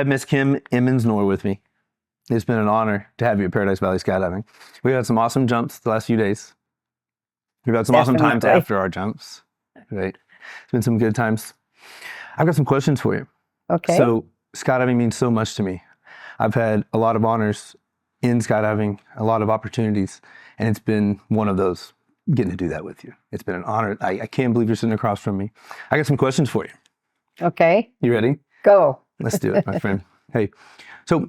have Miss Kim Emmons-Nor with me. It's been an honor to have you at Paradise Valley Skydiving. We've had some awesome jumps the last few days. We've had some awesome times after our jumps. Right? It's been some good times. I've got some questions for you. Okay. So skydiving means so much to me. I've had a lot of honors in skydiving, a lot of opportunities, and it's been one of those, getting to do that with you. It's been an honor. I can't believe you're sitting across from me. I got some questions for you. Okay. You ready? Go. Let's do it, my friend. Hey, so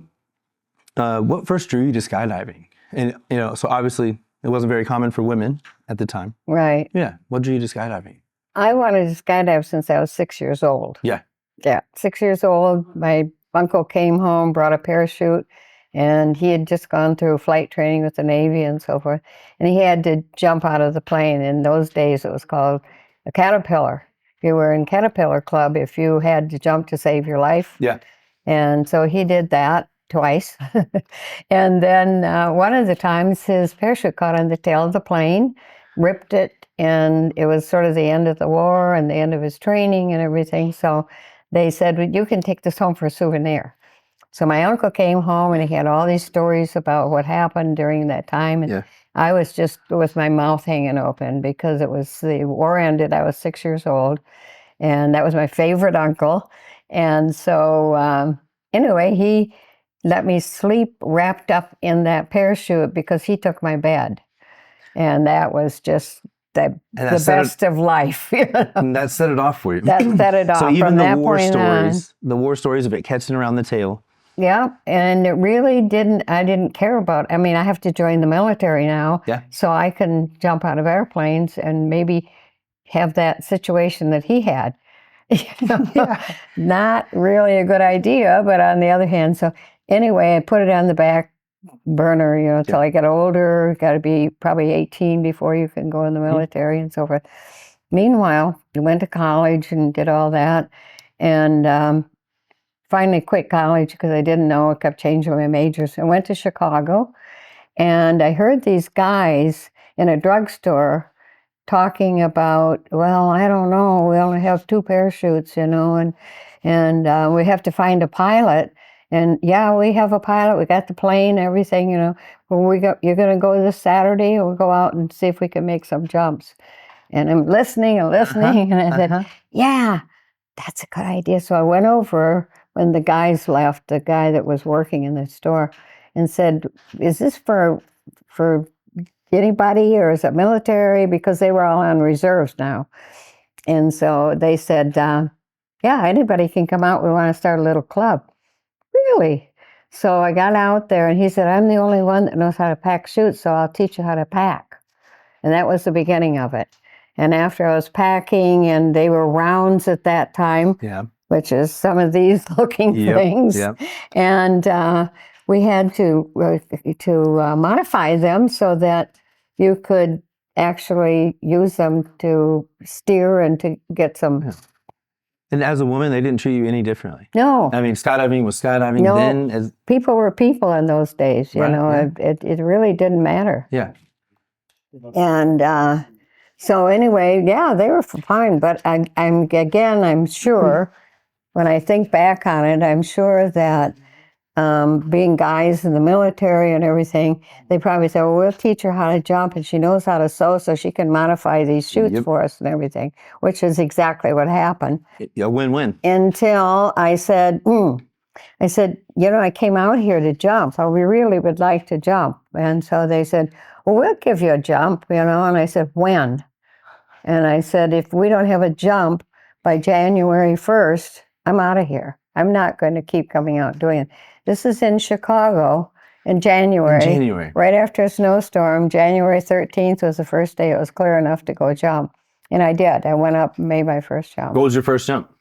what first drew you to skydiving? And, so obviously it wasn't very common for women at the time. Right. Yeah. What drew you to skydiving? I wanted to skydive since I was 6 years old. Yeah. Yeah. 6 years old. My uncle came home, brought a parachute, and he had just gone through flight training with the Navy and so forth. And he had to jump out of the plane. In those days, it was called a caterpillar. If you were in Caterpillar Club, if you had to jump to save your life. Yeah. And so he did that twice. And then one of the times his parachute caught on the tail of the plane, ripped it, and it was sort of the end of the war and the end of his training and everything. So they said, well, you can take this home for a souvenir. So my uncle came home and he had all these stories about what happened during that time. And I was just with my mouth hanging open because the war ended. I was 6 years old, and that was my favorite uncle. And so anyway, he let me sleep wrapped up in that parachute because he took my bed. And that was just the best of life. And that set it off for you. That set it off. So even from the that war point stories, the war stories of it catching around the tail. Yeah, and it really I didn't care about, I mean, I have to join the military now, so I can jump out of airplanes and maybe have that situation that he had. Not really a good idea, but on the other hand, so anyway, I put it on the back burner, until I get older. Got to be probably 18 before you can go in the military and so forth. Meanwhile, I went to college and did all that, and finally quit college because I didn't know. I kept changing my majors. I went to Chicago, and I heard these guys in a drugstore talking about, well, I don't know, we only have 2 parachutes, and we have to find a pilot. And yeah, we have a pilot. We got the plane, everything, Well, you're going to go this Saturday, and we'll go out and see if we can make some jumps. And I'm listening and listening, and I said, yeah, that's a good idea. So I went over when the guys left, the guy that was working in the store, and said, is this for anybody, or is it military? Because they were all on reserves now. And so they said, yeah, anybody can come out. We want to start a little club. Really? So I got out there, and he said, I'm the only one that knows how to pack chutes, so I'll teach you how to pack. And that was the beginning of it. And after I was packing, and they were rounds at that time, which is some of these looking things, and we had to modify them so that you could actually use them to steer and to get some. And as a woman, they didn't treat you any differently. No. I mean, skydiving was skydiving then. People were people in those days, It really didn't matter. Yeah. And so anyway, they were fine. But I'm sure, when I think back on it, I'm sure that being guys in the military and everything, they probably said, well, we'll teach her how to jump, and she knows how to sew, so she can modify these chutes for us and everything, which is exactly what happened. A win-win. Until I said, I came out here to jump. So we really would like to jump. And so they said, well, we'll give you a jump, And I said, when? And I said, if we don't have a jump by January 1st, I'm out of here. I'm not going to keep coming out doing it. This is in Chicago in January. Right after a snowstorm. January 13th was the first day it was clear enough to go jump. And I did. I went up and made my first jump. What was your first jump?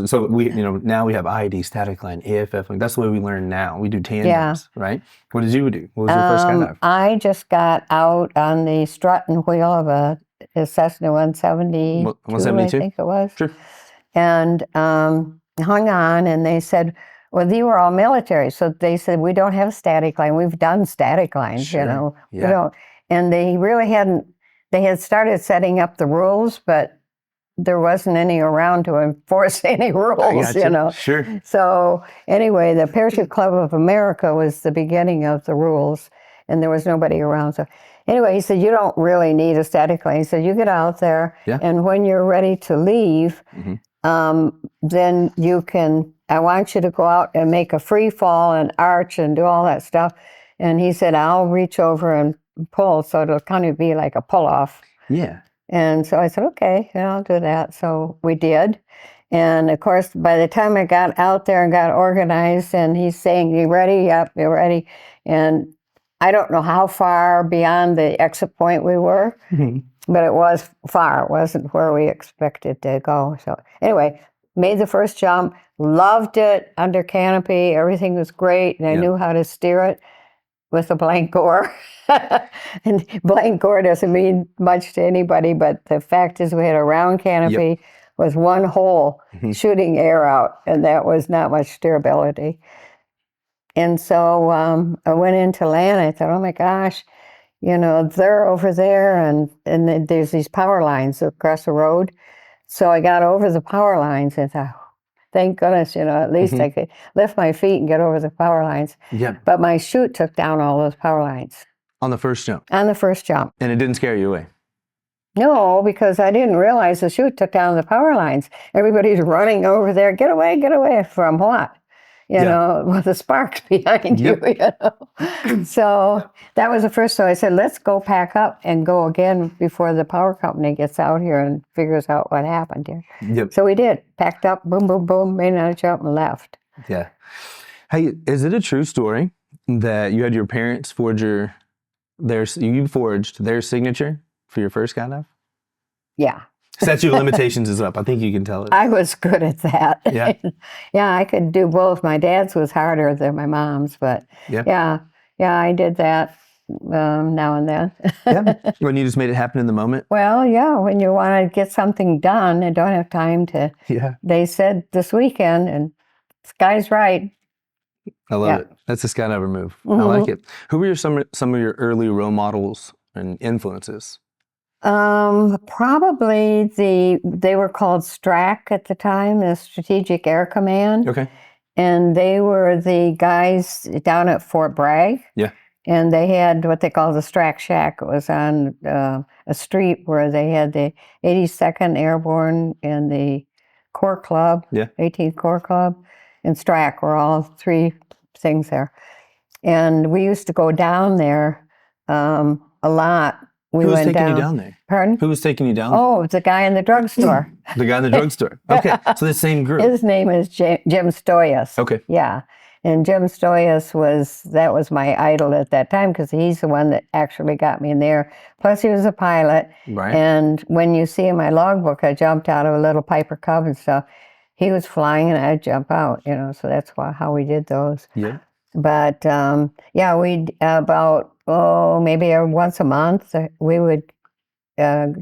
So we, now we have IED, static line, AFF. That's the way we learn now. We do tandems, right? What did you do? What was your first skydive? I just got out on the strut and wheel of a Cessna 172, 172, I think it was. Sure. And hung on, and they said, well, they were all military, so they said, we don't have a static line. We've done static lines, We don't. And they really hadn't, they had started setting up the rules, but there wasn't any around to enforce any rules, gotcha. you know. Sure. So anyway, the Parachute Club of America was the beginning of the rules, and there was nobody around. So anyway, he said, you don't really need a static landing. He said, you get out there, and when you're ready to leave, then you can, I want you to go out and make a free fall and arch and do all that stuff. And he said, I'll reach over and pull, so it'll kind of be like a pull-off. Yeah. And so I said, okay, I'll do that. So we did. And of course, by the time I got out there and got organized, and he's saying, you ready? Yep, you're ready. And I don't know how far beyond the exit point we were, but it was far. It wasn't where we expected to go. So anyway, made the first jump, loved it under canopy. Everything was great, and I knew how to steer it with a blank gore. And blank gore doesn't mean much to anybody, but the fact is we had a round canopy with one hole shooting air out, and that was not much steerability. And so I went into land. I thought, oh my gosh, you know, they're over there, and there's these power lines across the road. So I got over the power lines and thought, thank goodness, you know, at least I could lift my feet and get over the power lines. Yeah. But my chute took down all those power lines. On the first jump? On the first jump. And it didn't scare you away? No, because I didn't realize the chute took down the power lines. Everybody's running over there. Get away from what? You know, with the sparks behind you, you know. So that was the first. So I said, let's go pack up and go again before the power company gets out here and figures out what happened here. Yep. So we did. Packed up, boom, boom, boom, made another jump and left. Yeah. Hey, is it a true story that you had your parents forge you forged their signature for your first skydive? Yeah. Statute of limitations is up. I think you can tell it. I was good at that. Yeah. Yeah, I could do both. My dad's was harder than my mom's, but yeah, I did that now and then. Yeah. When you just made it happen in the moment? Well, yeah, when you want to get something done and don't have time to. Yeah. They said this weekend, and sky's right. I love it. That's a skydiver move. I like it. Who were some of your early role models and influences? Probably they were called STRAC at the time, the Strategic Air Command. Okay. And they were the guys down at Fort Bragg. Yeah. And they had what they call the STRAC Shack. It was on a street where they had the 82nd Airborne and the Corps Club, 18th Corps Club, and STRAC were all three things there. And we used to go down there a lot. Who was taking you down there? Pardon? Who was taking you down there? Oh, the guy in the drugstore. The guy in the drugstore. Okay, so the same group. His name is Jim Stoyas. Okay. Yeah. And Jim Stoyas was my idol at that time because he's the one that actually got me in there. Plus he was a pilot. Right. And when you see in my logbook, I jumped out of a little Piper Cub and stuff. He was flying and I'd jump out, you know, so that's how we did those. Yeah. But we'd about, maybe once a month, we would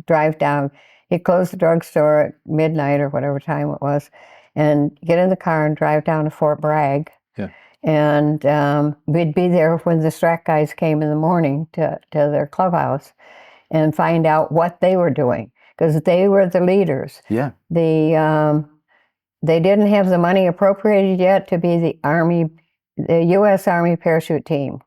drive down. He'd close the drugstore at midnight or whatever time it was, and get in the car and drive down to Fort Bragg. Yeah. And we'd be there when the STRAC guys came in the morning to their clubhouse and find out what they were doing, because they were the leaders. Yeah. They didn't have the money appropriated yet to be the U.S. Army parachute team.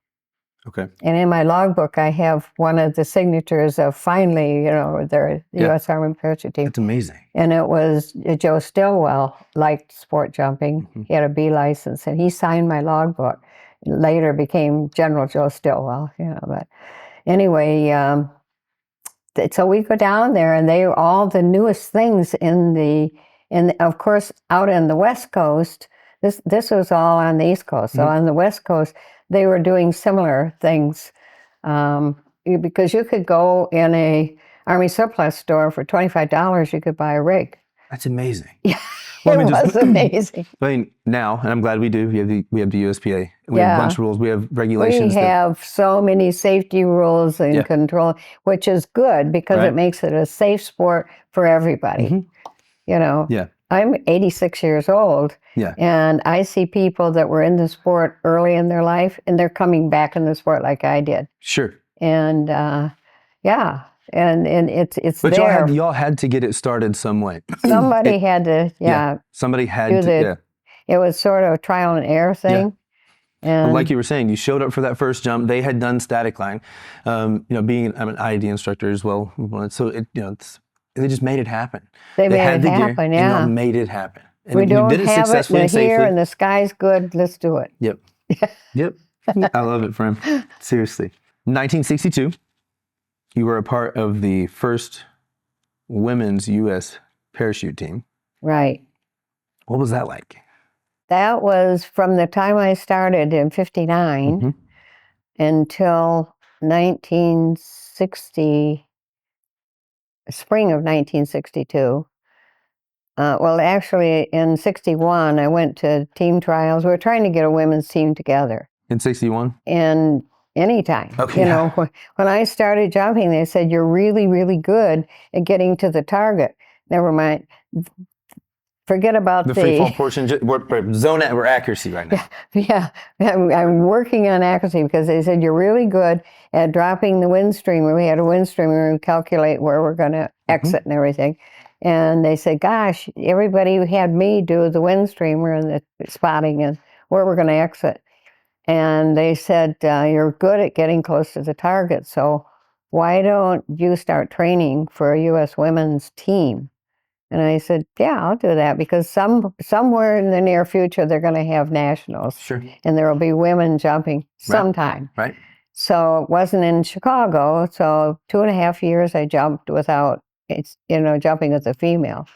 Okay. And in my logbook, I have one of the signatures of finally, you know, the U.S. Army parachute team. That's amazing. And it was Joe Stillwell liked sport jumping. Mm-hmm. He had a B license, and he signed my logbook. Later became General Joe Stillwell, you know. But anyway, so we go down there, and they were all the newest things and of course, out on the West Coast. This was all on the East Coast. So on the West Coast, they were doing similar things because you could go in a Army surplus store for $25. You could buy a rig. That's amazing. Yeah, it was amazing. I mean, now, and I'm glad we do. We have the USPA. We have a bunch of rules. We have regulations. We have so many safety rules and control, which is good because it makes it a safe sport for everybody. Mm-hmm. You know. Yeah. I'm 86 years old, and I see people that were in the sport early in their life, and they're coming back in the sport like I did. Sure. And and it's But there. y'all had to get it started some way. Somebody had to, somebody had do to, It was sort of a trial and error thing. But And like you were saying, you showed up for that first jump. They had done static line. Being I'm an IED instructor as well, so they just made it happen. they made had it the gear, happen. and Yeah, y'all made it happen. And we you don't did it have it. successfully We're and safely. here, and the sky's good. Let's do it. Yep. Yep. I love it, friend. Seriously. 1962, you were a part of the first women's U.S. parachute team. Right. What was that like? That was from the time I started in '59 until 1960, spring of 1962. Well, actually, in '61, I went to team trials. We were trying to get a women's team together. In 61? And anytime. Okay. When I started jumping, they said, you're really, really good at getting to the target. Never mind. Forget about the free fall portion. We're zone at accuracy right now. Yeah, I'm working on accuracy because they said you're really good at dropping the wind streamer. We had a wind streamer and calculate where we're going to exit and everything. And they said, gosh, everybody had me do the wind streamer and the spotting and where we're going to exit. And they said, you're good at getting close to the target, so why don't you start training for a U.S. women's team? And I said, yeah, I'll do that because somewhere in the near future, they're going to have nationals. Sure. And there will be women jumping sometime. Right. So it wasn't in Chicago. So 2.5 years I jumped without, jumping as a female.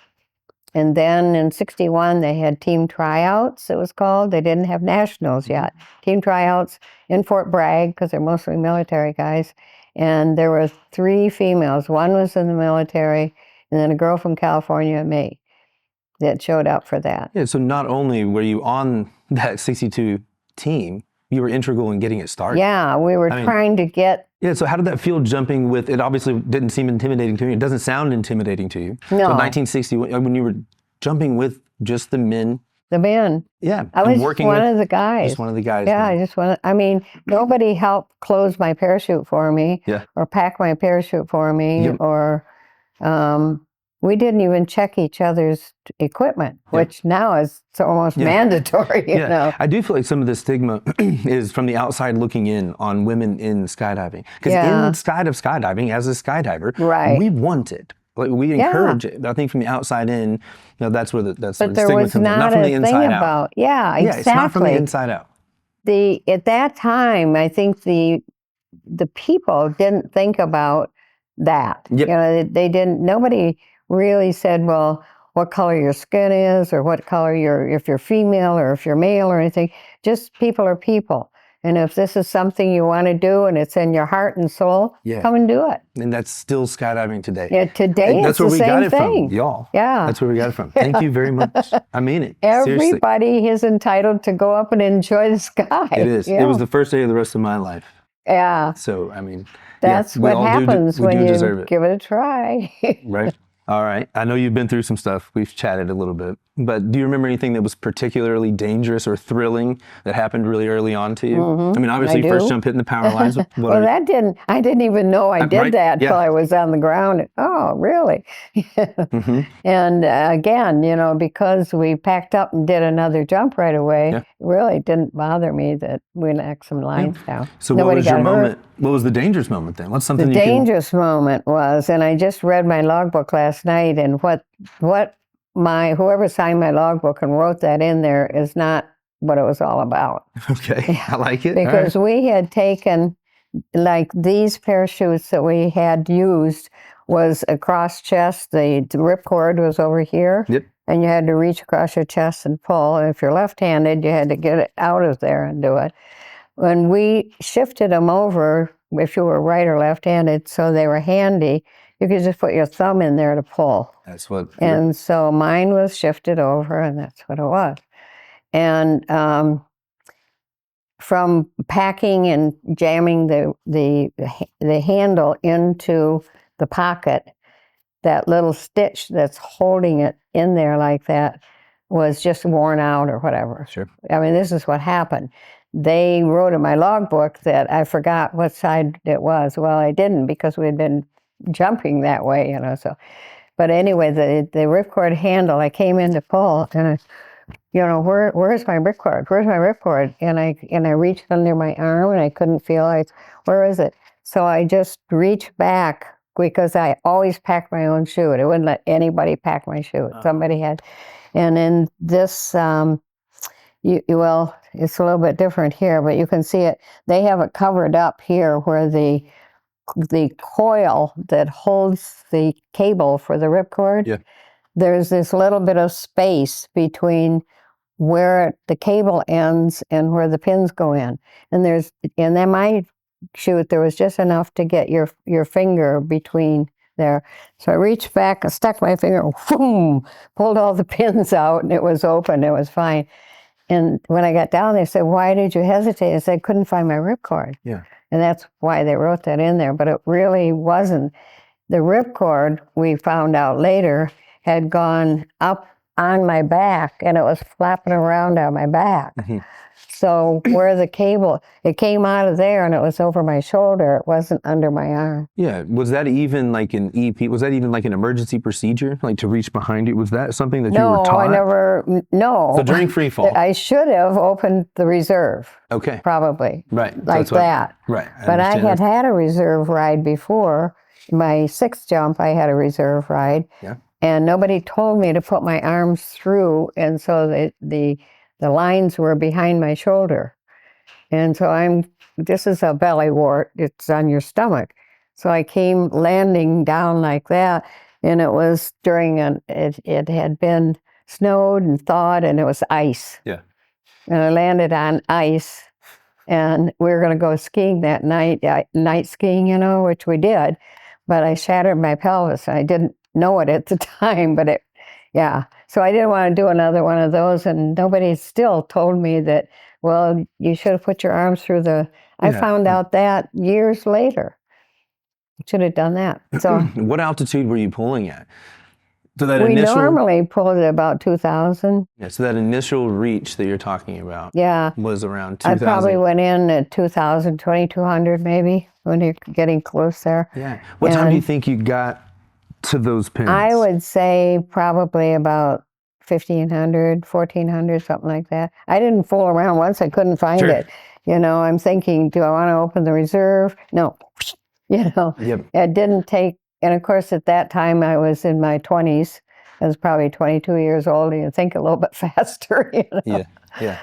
And then in '61, they had team tryouts, it was called. They didn't have nationals yet. Team tryouts in Fort Bragg, because they're mostly military guys. And there were 3 females. One was in the military, and then a girl from California, me, that showed up for that. Yeah, so not only were you on that 62 team, you were integral in getting it started. Yeah, we were trying to get... Yeah, so how did that feel jumping with, it obviously didn't seem intimidating to you. It doesn't sound intimidating to you. No. So 1960, when you were jumping with just the men. The men. Yeah. I was just one of the guys. Just one of the guys. Yeah, nobody helped close my parachute for me or pack my parachute for me or we didn't even check each other's equipment, which now is almost mandatory, you know. I do feel like some of the stigma is from the outside looking in on women in skydiving. Because inside of skydiving, as a skydiver, we want it. Like we encourage it. I think from the outside in, that's where the stigma comes in. Not from the inside out. Yeah, exactly. Yeah, it's not from the inside out. At that time, I think the people didn't think about that. Yep. They didn't. Nobody really said, well, what color your skin is, or what color if you're female or if you're male or anything. Just people are people. And if this is something you want to do and it's in your heart and soul, come and do it. And that's still skydiving today. Yeah, today that's it's where the we same got it thing. from, y'all. Yeah. That's where we got it from. Thank you very much. I mean it. Everybody Seriously. is entitled to go up and enjoy the sky. It is. Yeah. It was the first day of the rest of my life. Yeah. So, that's what happens when you give it a try. Right. All right. I know you've been through some stuff. We've chatted a little bit. But do you remember anything that was particularly dangerous or thrilling that happened really early on to you? I mean, obviously, first jump hitting the power lines. Well, I didn't even know I did that until I was on the ground. Oh, really? And again, because we packed up and did another jump right away, it really didn't bother me that we knocked some lines down. So what was your moment? What was the dangerous moment then? What's something the dangerous moment was, and I just read my logbook last night, and whoever signed my logbook and wrote that in there is not what it was all about. Okay, I like it. Because we had taken, like these parachutes that we had used was across chest, the ripcord was over here, and you had to reach across your chest and pull, and if you're left-handed, you had to get it out of there and do it. When we shifted them over, if you were right or left-handed, so they were handy, you could just put your thumb in there to pull. That's what. And so mine was shifted over, and that's what it was. And from packing and jamming the handle into the pocket, that little stitch that's holding it in there like that was just worn out or whatever. Sure. I mean, this is what happened. They wrote in my logbook that I forgot what side it was. Well, I didn't, because we had been jumping that way, you know. So, but anyway, the ripcord handle, I came in to pull, and I, you know, where's my ripcord? Where's my ripcord? And I reached under my arm, and I couldn't feel it. Where is it? So I just reached back, because I always packed my own chute. I wouldn't let anybody pack my chute. Somebody had. And in this, well, it's a little bit different here, but you can see it. They have it covered up here where the coil that holds the cable for the ripcord. Yeah. There's this little bit of space between where the cable ends and where the pins go in. And then my chute, there was just enough to get your finger between there. So I reached back and stuck my finger, boom, pulled all the pins out, and it was open. It was fine. And when I got down, they said, "Why did you hesitate?" I said, "I couldn't find my ripcord." Yeah. And that's why they wrote that in there. But it really wasn't. The ripcord, we found out later, had gone up on my back, and it was flapping around on my back. Mm-hmm. So where the cable, it came out of there, and it was over my shoulder. It wasn't under my arm. Yeah. Was that even like an EP? Was that even like an emergency procedure, like to reach behind you? Was that something that you were taught? No, I never, no. So during free fall? I should have opened the reserve. Okay. Probably. Right. Like that. Right. But I had a reserve ride before. My sixth jump, I had a reserve ride. Yeah. And nobody told me to put my arms through, and so the lines were behind my shoulder. And so this is a belly wart, it's on your stomach. So I came landing down like that, and it was during it had been snowed and thawed, and it was ice. Yeah. And I landed on ice, and we were going to go skiing that night, night skiing, you know, which we did. But I shattered my pelvis, and I didn't know it at the time, but yeah. So I didn't want to do another one of those, and nobody still told me that, well, you should have put your arms through I found out that years later. Should have done that. So what altitude were you pulling at? So that we normally pulled at about 2,000. Yeah, so that initial reach that you're talking about was around 2,000. I probably went in at 2,000, 2,200 maybe, when you're getting close there. Yeah. What time do you think you got to those pins? I would say probably about 1,500, 1,400, something like that. I didn't fool around once. I couldn't find it. You know, I'm thinking, do I want to open the reserve? No. You know, It didn't take. And of course, at that time, I was in my 20s. I was probably 22 years old, and you think a little bit faster. You know? Yeah.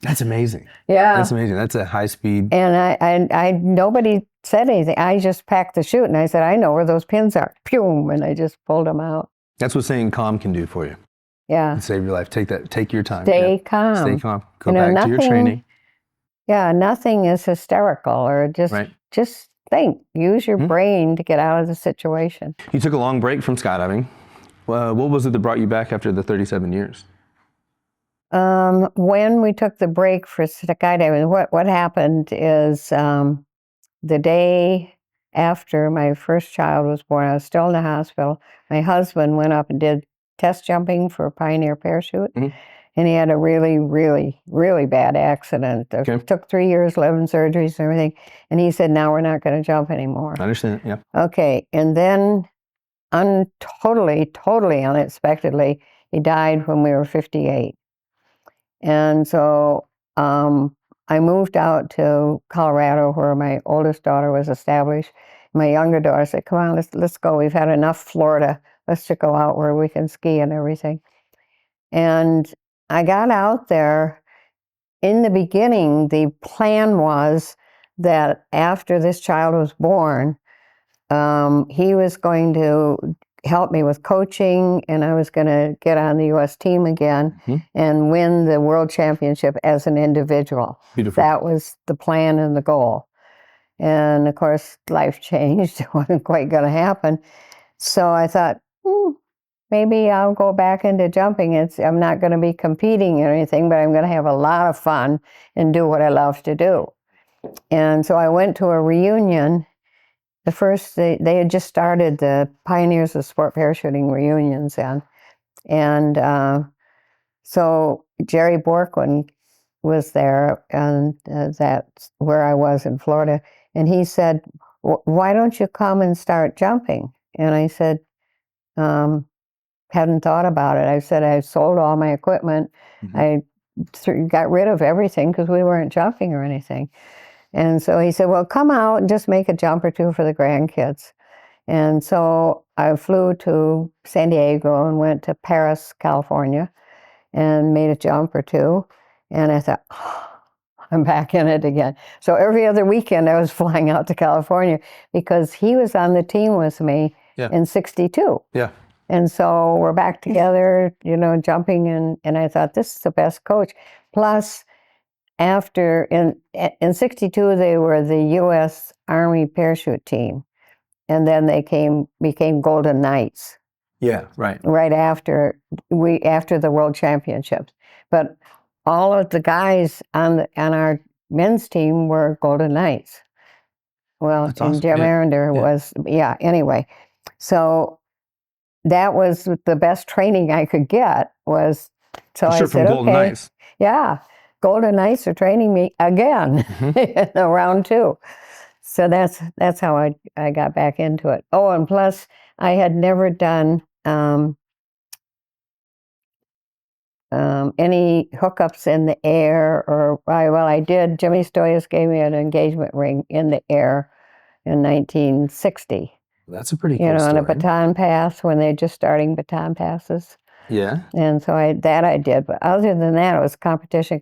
That's amazing. Yeah. That's amazing. That's a high speed. And I nobody said anything. I just packed the chute, and I said, I know where those pins are. Pew! And I just pulled them out. That's what staying calm can do for you. Yeah. And save your life. Take your time. Stay calm. Stay calm. Go back to your training. Yeah, nothing is hysterical, or just think. Use your brain to get out of the situation. You took a long break from skydiving. What was it that brought you back after the 37 years? When we took the break for skydiving, what happened is the day after my first child was born, I was still in the hospital. My husband went up and did test jumping for Pioneer Parachute. Mm-hmm. And he had a really, really, really bad accident. It took 3 years, 11 surgeries and everything. And he said, now we're not going to jump anymore. I understand, yeah. Okay, and then totally unexpectedly, he died when we were 58. And so I moved out to Colorado, where my oldest daughter was established. My younger daughter said, come on, let's go. We've had enough Florida. Let's just go out where we can ski and everything. And I got out there. In the beginning, the plan was that after this child was born, he was going to help me with coaching, and I was going to get on the U.S. team again and win the world championship as an individual. Beautiful. That was the plan and the goal. And of course, life changed. It wasn't quite going to happen. So I thought, maybe I'll go back into jumping. I'm not going to be competing or anything, but I'm going to have a lot of fun and do what I love to do. And so I went to a reunion. The first, they had just started the Pioneers of Sport Parachuting reunions then. And so Jerry Borkwin was there, and that's where I was in Florida. And he said, why don't you come and start jumping? And I said, hadn't thought about it. I said, I sold all my equipment. I got rid of everything because we weren't jumping or anything. And so he said, well, come out and just make a jump or two for the grandkids. And so I flew to San Diego and went to Paris, California, and made a jump or two. And I thought, oh, I'm back in it again. So every other weekend I was flying out to California because he was on the team with me in 62. Yeah. And so we're back together, you know, jumping, and I thought, this is the best coach. Plus, after, in 62, they were the U.S. Army parachute team. And then they became Golden Knights. Yeah, right. Right after the World Championships. But all of the guys on our men's team were Golden Knights. Well, That's and awesome. Jim Arender was, anyway. So that was the best training I could get was, so I said, from Golden okay, Knights. Yeah, Golden Knights are training me again in round 2. So that's how I got back into it. Oh, and plus I had never done any hookups in the air, or I did. Jimmy Stoyas gave me an engagement ring in the air in 1960. That's a pretty cool on story. a baton pass when they're just starting baton passes. Yeah. And so I did, but other than that, it was competition.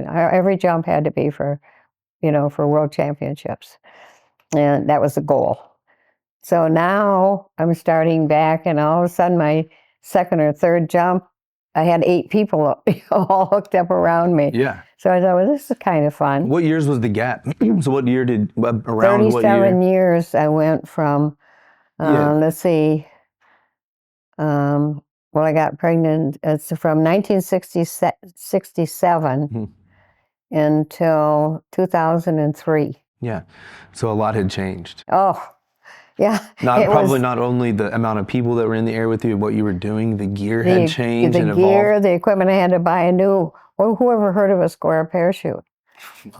Every jump had to be for World Championships, and that was the goal. So now I'm starting back, and all of a sudden, my second or third jump, I had 8 people all hooked up around me. Yeah. So I thought, well, this is kind of fun. What years was the gap? So what year around 37 what year? years I went from, let's see, I got pregnant. It's from 1967 until 2003. Yeah. So a lot had changed. Oh, yeah. Probably not only the amount of people that were in the air with you, what you were doing, the gear had changed and evolved. The equipment, I had to buy a new. Well, whoever heard of a square parachute?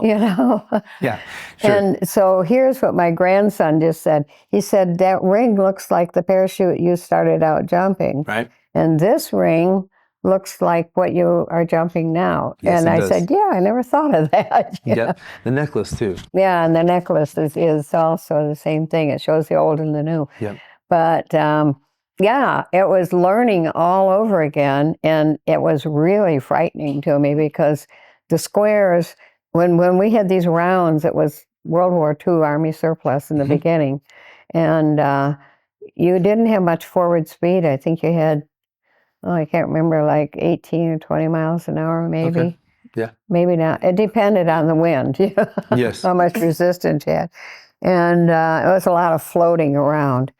Yeah, sure. And so here's what my grandson just said. He said, that ring looks like the parachute you started out jumping. Right. And this ring looks like what you are jumping now. Yes, and it I does. said, yeah, I never thought of that. Yep. The necklace too. Yeah, and the necklace is also the same thing. It shows the old and the new. Yep. But yeah, it was learning all over again, and it was really frightening to me because the squares, when we had these rounds, it was World War II Army surplus in the beginning, and you didn't have much forward speed. I think you had, I can't remember, like 18 or 20 miles an hour, maybe. Okay. Yeah. Maybe not. It depended on the wind. Yes. How much resistance you had. And it was a lot of floating around.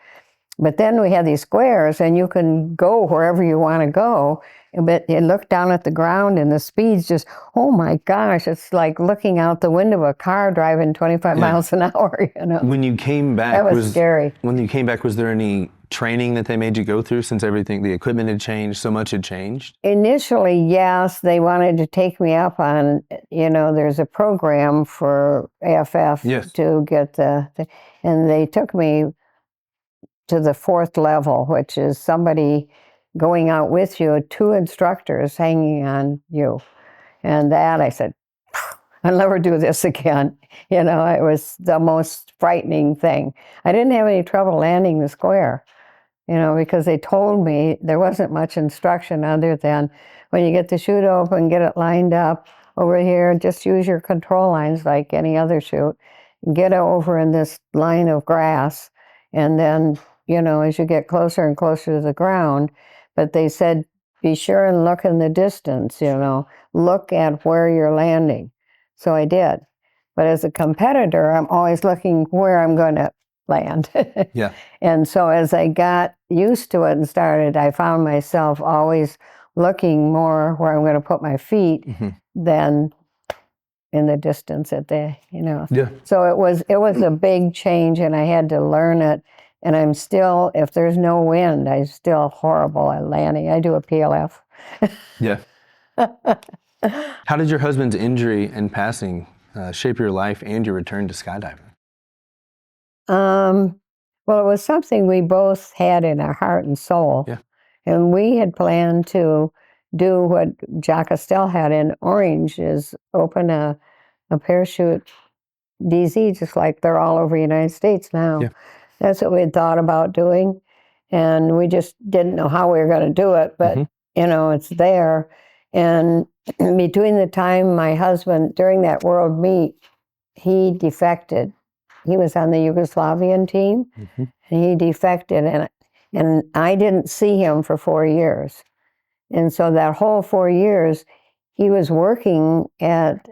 But then we had these squares, and you can go wherever you want to go. But you look down at the ground, and the speed's just, oh my gosh, it's like looking out the window of a car driving 25 miles an hour. When you came back, that was scary. When you came back, was there any training that they made you go through since the equipment had changed, so much had changed? Initially, yes, they wanted to take me up on, there's a program for AFF to get and they took me to the 4th level, which is somebody going out with you, 2 instructors hanging on you. And that, I said, I'll never do this again. It was the most frightening thing. I didn't have any trouble landing the square, because they told me there wasn't much instruction other than when you get the chute open, get it lined up over here, just use your control lines like any other chute, get it over in this line of grass, and then, as you get closer and closer to the ground. But they said, be sure and look in the distance, look at where you're landing. So I did. But as a competitor, I'm always looking where I'm going to land. Yeah. And so as I got used to it and started, I found myself always looking more where I'm going to put my feet than in the distance at the, Yeah. So it was a big change, and I had to learn it. And I'm still, if there's no wind, I'm still horrible at landing. I do a PLF. Yeah. How did your husband's injury and passing shape your life and your return to skydiving? Well, it was something we both had in our heart and soul. Yeah. And we had planned to do what Jacques Estelle had in Orange, is open a parachute DZ, just like they're all over the United States now. Yeah. That's what we had thought about doing. And we just didn't know how we were going to do it, but, it's there. And between the time my husband, during that world meet, he defected. He was on the Yugoslavian team, and he defected, and I didn't see him for 4 years. And so that whole 4 years, he was working at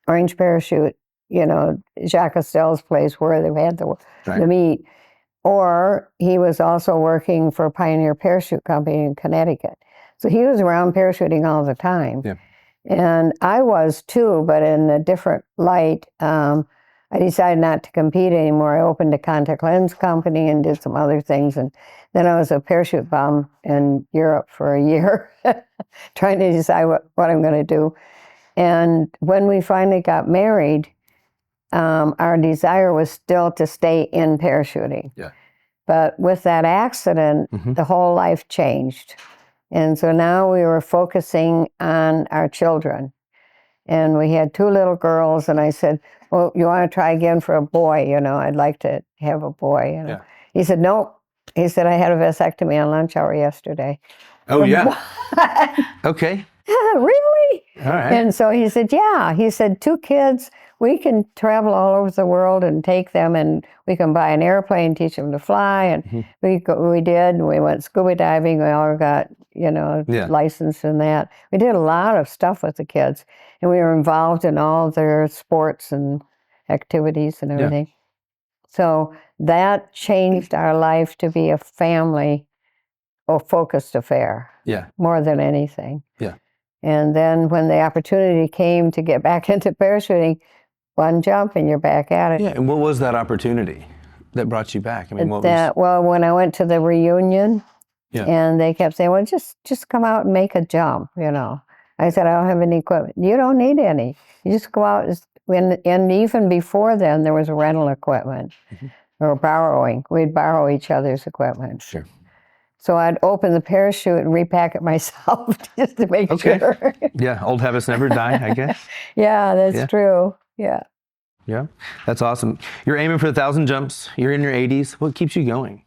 Orange Parachute, Jacques Estelle's place where they had the meet. Or he was also working for Pioneer Parachute Company in Connecticut. So he was around parachuting all the time. Yeah. And I was too, but in a different light. I decided not to compete anymore. I opened a contact lens company and did some other things. And then I was a parachute bum in Europe for a year, trying to decide what I'm going to do. And when we finally got married, our desire was still to stay in parachuting. Yeah. But with that accident, the whole life changed. And so now we were focusing on our children. And we had 2 little girls, and I said, well, you want to try again for a boy? I'd like to have a boy. Yeah. He said, no. He said, I had a vasectomy on lunch hour yesterday. Oh, yeah. Okay. Really? All right. And so he said, yeah. He said, 2 kids, we can travel all over the world and take them, and we can buy an airplane, teach them to fly. And we did. We went scuba diving. We all got, licensed in that. We did a lot of stuff with the kids, and we were involved in all their sports and activities and everything. So that changed our life to be a family or focused affair. Yeah. More than anything. Yeah. And then when the opportunity came to get back into parachuting, one jump and you're back at it. Yeah. And what was that opportunity that brought you back? I mean, Well, when I went to the reunion, Yeah. and they kept saying, well, just come out and make a jump, I said, I don't have any equipment. You don't need any. You just go out. And even before then, there was rental equipment or borrowing. We'd borrow each other's equipment. Sure. So I'd open the parachute and repack it myself just to make sure. Yeah, old habits never die, I guess. Yeah, that's true. Yeah. Yeah, that's awesome. You're aiming for 1,000 jumps. You're in your 80s. What keeps you going?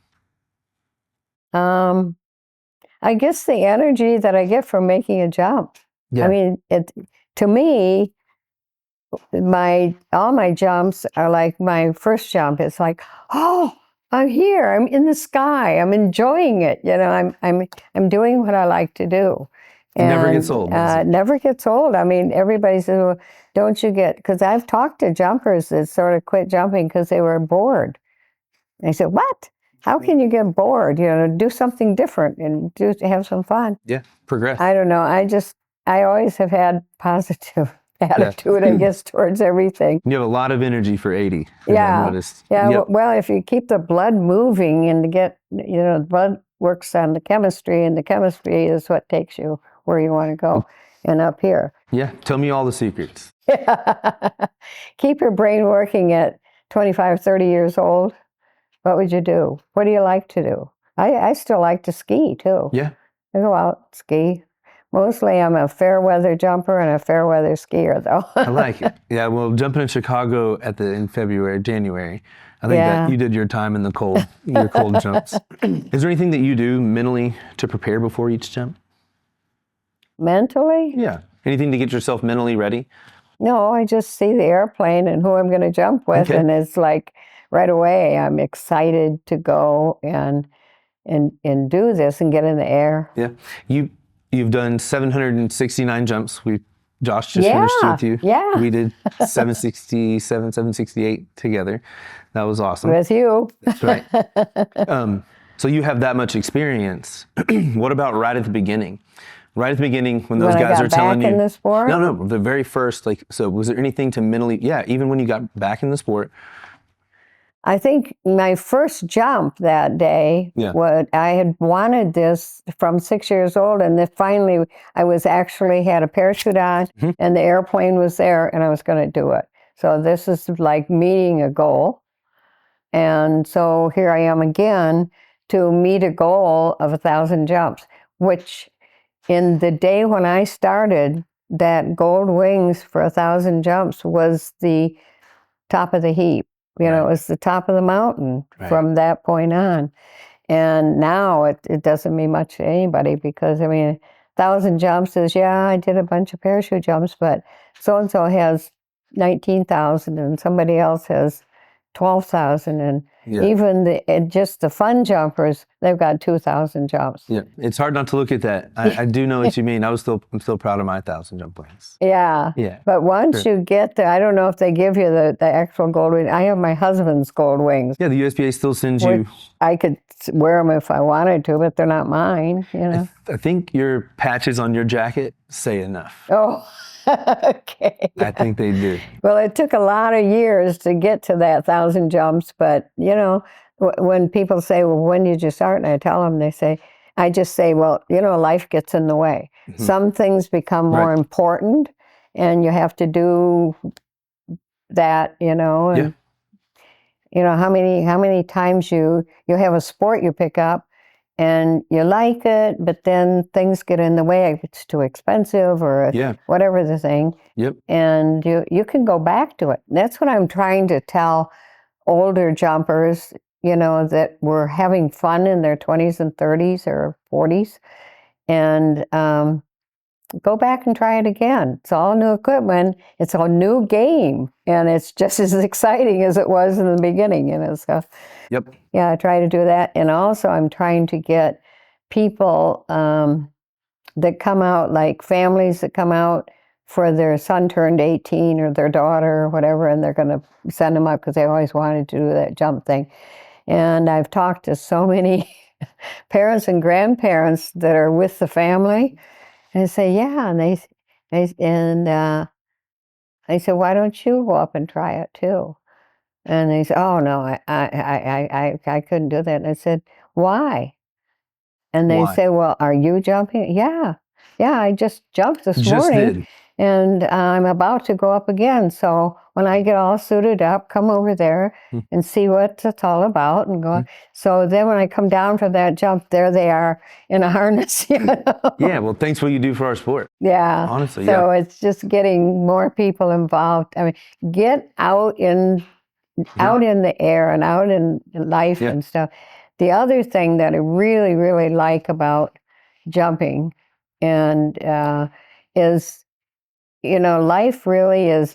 I guess the energy that I get from making a jump. Yeah. I mean, to me, all my jumps are like my first jump. It's like, oh, I'm here. I'm in the sky. I'm enjoying it. I'm doing what I like to do. It never gets old. Never gets old. I mean, everybody says, well, don't you get, because I've talked to jumpers that sort of quit jumping because they were bored. And I said, what? How can you get bored? Do something different and have some fun. Yeah, progress. I don't know. I always have had positive attitude, I guess, towards everything. You have a lot of energy for 80. Yeah. Yeah. Yep. Well, if you keep the blood moving and to get, the blood works on the chemistry, and the chemistry is what takes you where you want to go and up here. Yeah. Tell me all the secrets. Keep your brain working at 25, 30 years old. What would you do? What do you like to do? I still like to ski, too. Yeah. I go out, ski. Mostly I'm a fair weather jumper and a fair weather skier, though. I like it. Yeah, well, jumping in Chicago in January, I think that you did your time in the cold, your cold jumps. Is there anything that you do mentally to prepare before each jump? Mentally? Yeah. Anything to get yourself mentally ready? No, I just see the airplane and who I'm going to jump with, and it's like right away I'm excited to go and do this and get in the air. Yeah. You've done 769 jumps. Josh just finished with you. Yeah. We did 767, 768 together. That was awesome. With you. That's right. So you have that much experience. What about right at the beginning? Right at the beginning, when those guys are telling you, in the sport? No, the very first, so was there anything to mentally, even when you got back in the sport? I think my first jump that day, I had wanted this from 6 years old, and then finally I was actually had a parachute on, and the airplane was there, and I was going to do it. So this is like meeting a goal. And so here I am again to meet a goal of 1,000 jumps, which in the day when I started, that gold wings for 1,000 jumps was the top of the heap. You know, it was the top of the mountain from that point on. And now it doesn't mean much to anybody because, I mean, 1,000 jumps is, yeah, I did a bunch of parachute jumps, but so-and-so has 19,000 and somebody else has 12,000. And even just the fun jumpers, they've got 2,000 jumps. Yeah, it's hard not to look at that. I do know what you mean. I'm still proud of my 1,000 jump wings. Yeah. But once you get there, I don't know if they give you the actual gold wings. I have my husband's gold wings. Yeah, the USPA still sends you. I could wear them if I wanted to, but they're not mine, you know. I think your patches on your jacket say enough. Oh, okay. I think they do. Well, it took a lot of years to get to that 1,000 jumps, but, you know, when people say, well, when did you start? And I tell them, I just say, well, you know, life gets in the way. Some things become more important, and you have to do that, you know. And, you know, how many times you have a sport you pick up and you like it, but then things get in the way. It's too expensive or whatever the thing. And you can go back to it. That's what I'm trying to tell older jumpers, you know, that were having fun in their 20s and 30s or 40s. And go back and try it again. It's all new equipment. It's a new game. And it's just as exciting as it was in the beginning, you know. So, yeah, I try to do that. And also I'm trying to get people that come out, like families that come out for their son turned 18 or their daughter or whatever, and they're going to send them up because they always wanted to do that jump thing. And I've talked to so many parents and grandparents that are with the family. And I say, yeah, and they said, why don't you go up and try it too? And they said, oh no, I couldn't do that. And I said, why? And they say, well, are you jumping? Yeah, I just jumped this morning, and I'm about to go up again. So when I get all suited up, come over there and see what it's all about, and go. So then when I come down for that jump, there they are in a harness. You know? Yeah, well, thanks for what you do for our sport. Yeah, honestly. So it's just getting more people involved. I mean, get out in the air and out in life and stuff. The other thing that I really, really like about jumping and is, you know, life really is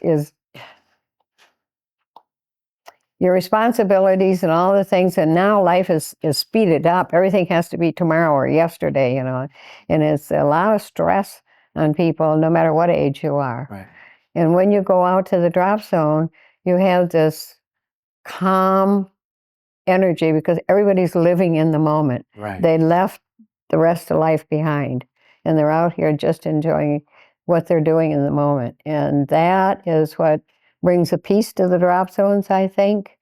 your responsibilities and all the things. And now life is speeded up. Everything has to be tomorrow or yesterday, you know. And it's a lot of stress on people, no matter what age you are. And when you go out to the drop zone, you have this calm energy because everybody's living in the moment. They left the rest of life behind, and they're out here just enjoying what they're doing in the moment. And that is what brings a peace to the drop zones, I think.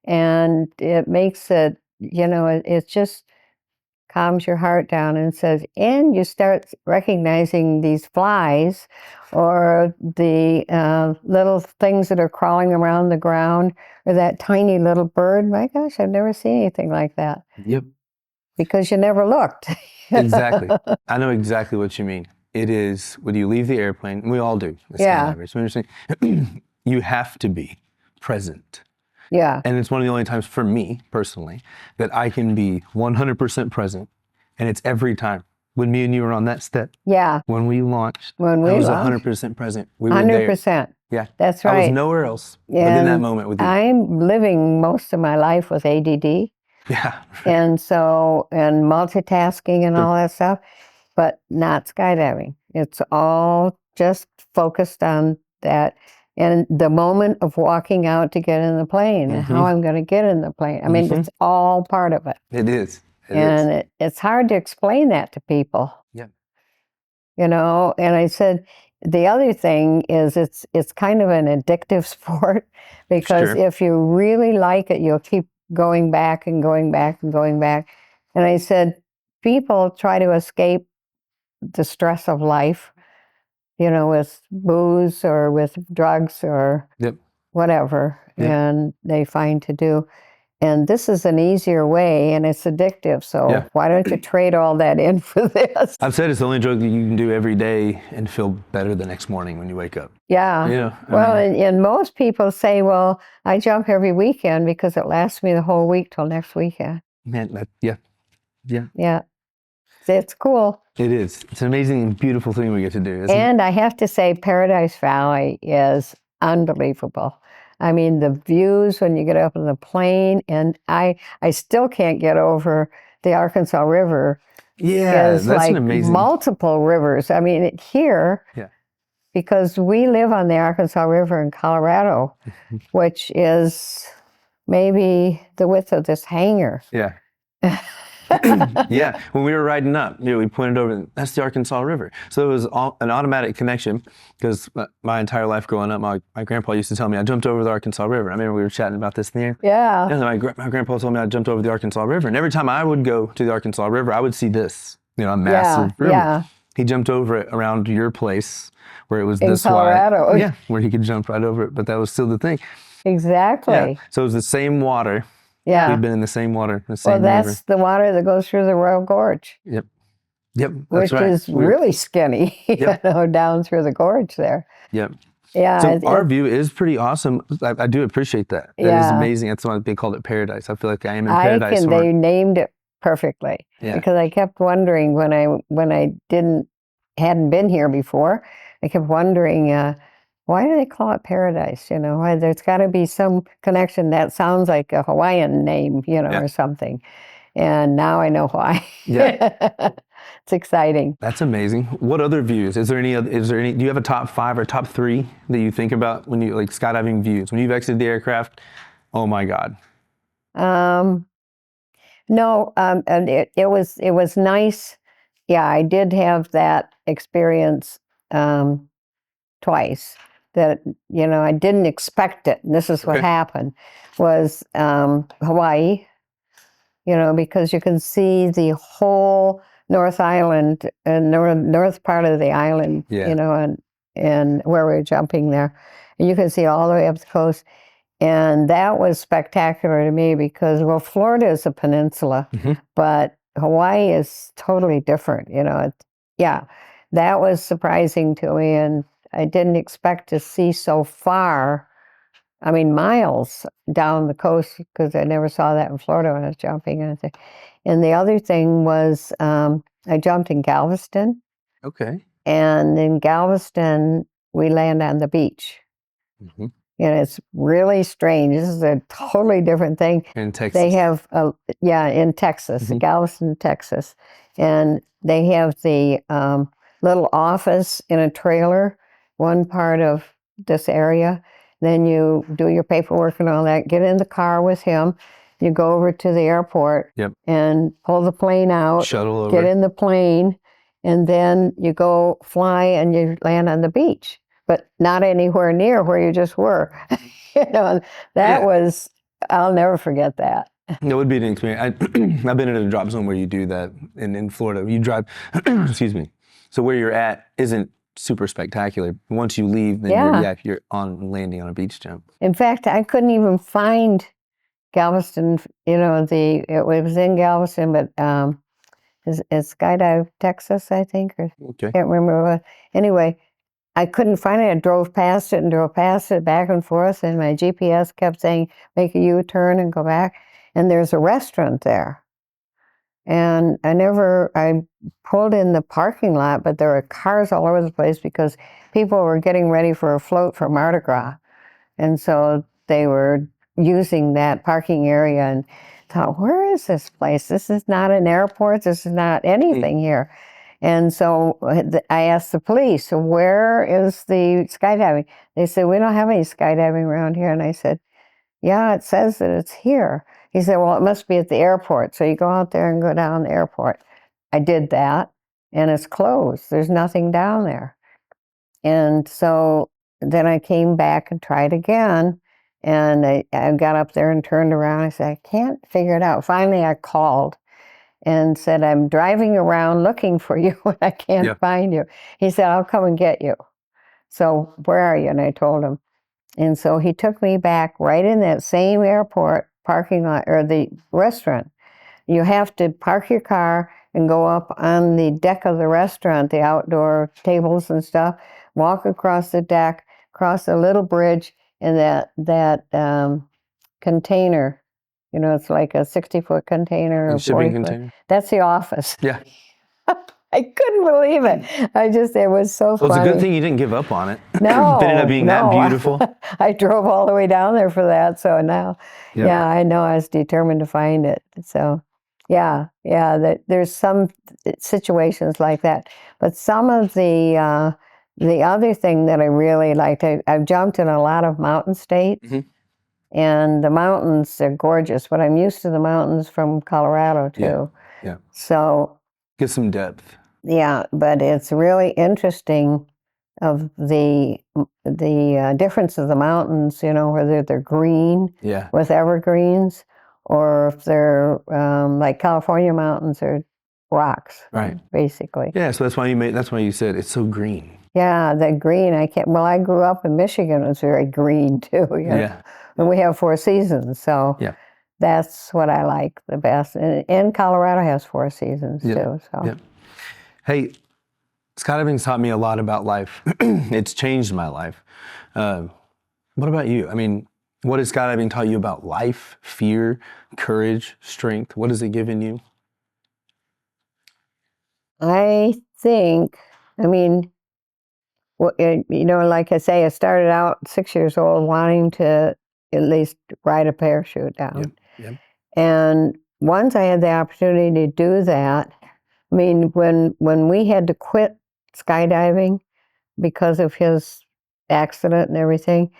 And it makes it, you know, it just calms your heart down and says, and you start recognizing these flies or the little things that are crawling around the ground or that tiny little bird. My gosh, I've never seen anything like that. Because you never looked. Exactly. I know exactly what you mean. It is when you leave the airplane, and we all do, the skydivers, we understand, you have to be present. And it's one of the only times for me, personally, that I can be 100% present. And it's every time. When me and you were on that step. When we launched. I was 100% present. We were 100%. There. Yeah. That's right. I was nowhere else within that moment with you. I'm living most of my life with ADD. And so, and multitasking and all that stuff, but not skydiving. It's all just focused on that. And the moment of walking out to get in the plane and how I'm going to get in the plane. I mean, it's all part of it. It is. It's hard to explain that to people. You know, and I said, the other thing is it's kind of an addictive sport because if you really like it, you'll keep going back and going back and going back. And I said, people try to escape the stress of life, you know, with booze or with drugs or whatever, and they find to do. And this is an easier way, and it's addictive. So why don't you trade all that in for this? I've said it's the only drug that you can do every day and feel better the next morning when you wake up. Yeah. Yeah. Well, and most people say, well, I jump every weekend because it lasts me the whole week till next weekend. Man, yeah. Yeah. It's cool. It is. It's an amazing and beautiful thing we get to do. And I have to say, Paradise Valley is unbelievable. I mean, the views when you get up in the plane, and I still can't get over the Arkansas River. Yeah, is that's like an amazing. Multiple rivers. I mean, here, because we live on the Arkansas River in Colorado, which is maybe the width of this hangar. Yeah. Yeah, when we were riding up, we pointed over, that's the Arkansas River. So it was an automatic connection, because my entire life growing up, my grandpa used to tell me I jumped over the Arkansas River. I remember we were chatting about this in the air. Yeah. And my grandpa told me I jumped over the Arkansas River. And every time I would go to the Arkansas River, I would see this, a massive river. Yeah. He jumped over it around your place where it was in this Colorado. wide. Yeah, where he could jump right over it, but that was still the thing. Exactly. Yeah. So it was the same water. Yeah. We'd been in the same water, the same river. Well, that's the water that goes through the Royal Gorge. Yep, which is really skinny, down through the gorge there. Yep. Yeah. So our view is pretty awesome. I do appreciate that. That is amazing. That's why they called it paradise. I feel like I am in paradise. They named it perfectly because I kept wondering when I hadn't been here before. I kept wondering, why do they call it paradise? There's got to be some connection. That sounds like a Hawaiian name, or something. And now I know why. Yeah. It's exciting. That's amazing. What other views? Do you have a top 5 or top 3 that you think about when you skydiving views? When you've exited the aircraft, oh my God. No, and it was nice. Yeah, I did have that experience twice. That I didn't expect it. And this is what happened. Was Hawaii. Because you can see the whole North Island and north part of the island. And where we were jumping there, and you can see all the way up the coast. And that was spectacular to me because, Florida is a peninsula, but Hawaii is totally different. That was surprising to me, and I didn't expect to see so far. I mean, miles down the coast, because I never saw that in Florida when I was jumping. And the other thing was, I jumped in Galveston. Okay. And in Galveston, we land on the beach. It's really strange. This is a totally different thing. In Texas. They have, in Texas, Galveston, Texas. And they have the little office in a trailer, one part of this area. Then you do your paperwork and all that, get in the car with him. You go over to the airport and pull the plane out, shuttle over, get in the plane, and then you go fly and you land on the beach, but not anywhere near where you just were. Was, I'll never forget that. It would be an experience. I've been in a drop zone where you do that in Florida. You drive, excuse me. So where you're at isn't super spectacular. Once you leave, then you're on landing on a beach jump. In fact, I couldn't even find Galveston. It was in Galveston, but it's Skydive, Texas, I think, or can't remember what. Anyway, I couldn't find it. I drove past it back and forth, and my GPS kept saying, make a U-turn and go back. And there's a restaurant there. And I pulled in the parking lot, but there were cars all over the place because people were getting ready for a float for Mardi Gras. And so they were using that parking area, and thought, where is this place? This is not an airport. This is not anything here. And so I asked the police, so where is the skydiving? They said, we don't have any skydiving around here. And I said, yeah, it says that it's here. He said, well, it must be at the airport. So you go out there and go down the airport. I did that, and it's closed. There's nothing down there. And so then I came back and tried again, and I got up there and turned around. I said, I can't figure it out. Finally, I called and said, I'm driving around looking for you, and I can't find you. He said, I'll come and get you. So where are you? And I told him. And so he took me back right in that same airport parking lot or the restaurant. You have to park your car and go up on the deck of the restaurant, the outdoor tables and stuff, walk across the deck, cross a little bridge, and that container, it's like a 60-foot container or A shipping 40-foot. container. That's the office. Yeah. I couldn't believe it. It was so funny. Well, it's a good thing you didn't give up on it. No, It ended up being that beautiful. I drove all the way down there for that. So now, Yep. yeah, I know I was determined to find it. So, yeah, there's some situations like that. But some of the other thing that I really liked, I've jumped in a lot of mountain states, and the mountains are gorgeous. But I'm used to the mountains from Colorado too. Yeah. So Get some depth. yeah, but it's really interesting of the difference of the mountains, whether they're green with evergreens or if they're like California mountains are rocks, right? Basically. Yeah, so that's why you said it's so green. Yeah, the green. I grew up in Michigan. It was very green too. Yeah. And we have 4 seasons, so yeah, that's what I like the best. And Colorado has 4 seasons too. So. Yeah. Hey, skydiving's taught me a lot about life. It's changed my life. What about you? I mean, what has skydiving taught you about life, fear, courage, strength? What has it given you? I think, like I say, I started out 6 years old wanting to at least ride a parachute down. Yep. And once I had the opportunity to do that, when we had to quit skydiving because of his accident and everything,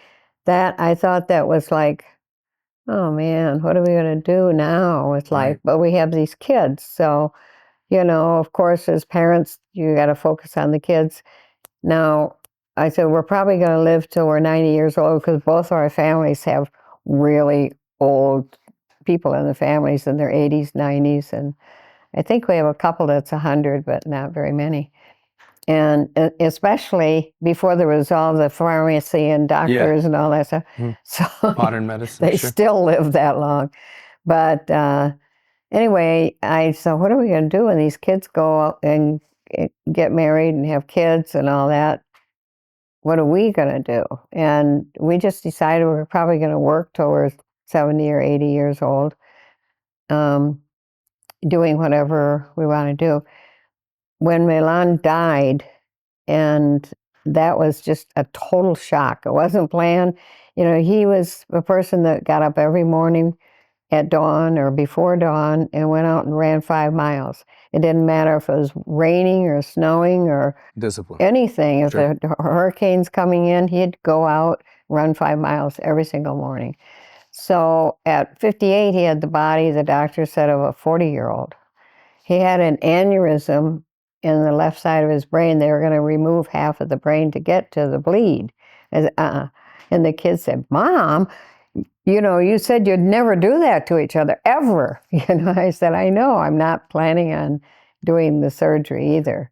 that I thought that was like, oh man, what are we going to do now with life? But we have these kids. So, of course, as parents, you got to focus on the kids. Now, I said, we're probably going to live till we're 90 years old because both our families have really old people in the families in their 80s, 90s. And I think we have a couple that's 100, but not very many. And especially before there was all the pharmacy and doctors and all that stuff. So modern medicine. They still live that long. But anyway, I said, what are we going to do when these kids go out and get married and have kids and all that? What are we going to do? And we just decided we're probably going to work till we're 70 or 80 years old, doing whatever we want to do. When Milan died, and that was just a total shock. It wasn't planned. He was a person that got up every morning at dawn or before dawn and went out and ran 5 miles. It didn't matter if it was raining or snowing or discipline, anything. If the hurricane's coming in, he'd go out, run 5 miles every single morning. So at 58, he had the body, the doctor said, of a 40-year-old. He had an aneurysm in the left side of his brain. They were going to remove half of the brain to get to the bleed. And the kid said, Mom, you said you'd never do that to each other, ever. I said, I know, I'm not planning on doing the surgery either.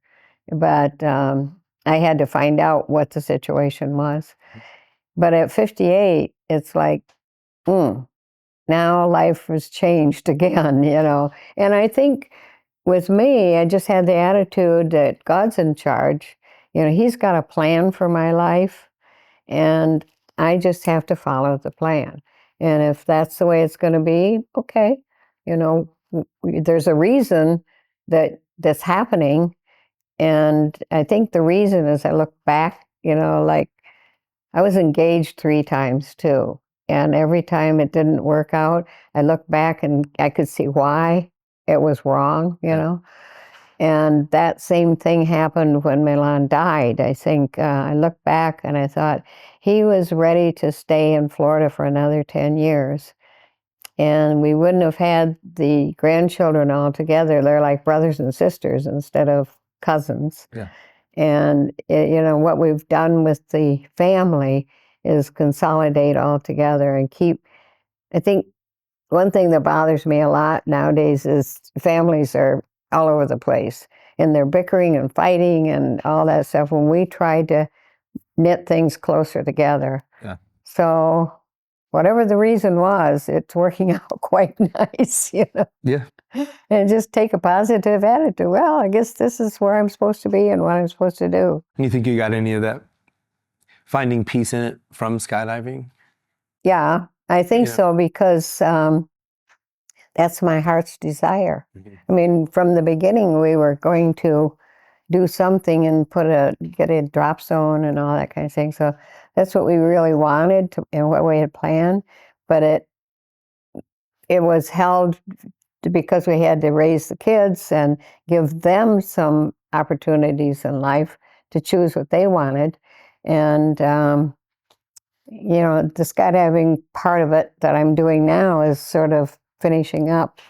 But I had to find out what the situation was. But at 58, it's like, now life has changed again, And I think with me, I just had the attitude that God's in charge. He's got a plan for my life, and I just have to follow the plan. And if that's the way it's going to be, okay. There's a reason that's happening. And I think the reason is I look back, like I was engaged 3 times too. And every time it didn't work out, I look back and I could see why it was wrong, And that same thing happened when Milan died. I think I look back and I thought he was ready to stay in Florida for another 10 years. And we wouldn't have had the grandchildren all together. They're like brothers and sisters instead of cousins. Yeah. And, what we've done with the family is consolidate all together and keep, I think one thing that bothers me a lot nowadays is families are all over the place and they're bickering and fighting and all that stuff when we try to knit things closer together. Yeah. So whatever the reason was, it's working out quite nice, you know. Yeah. And just take a positive attitude. Well, I guess this is where I'm supposed to be and what I'm supposed to do. You think you got any of that finding peace in it from skydiving? Yeah, I think Yeah. so, because that's my heart's desire. Mhm. I mean, from the beginning, we were going to do something and get a drop zone and all that kind of thing. So that's what we really wanted to, and what we had planned. But it was held because we had to raise the kids and give them some opportunities in life to choose what they wanted. And, you know, the skydiving part of it that I'm doing now is sort of finishing up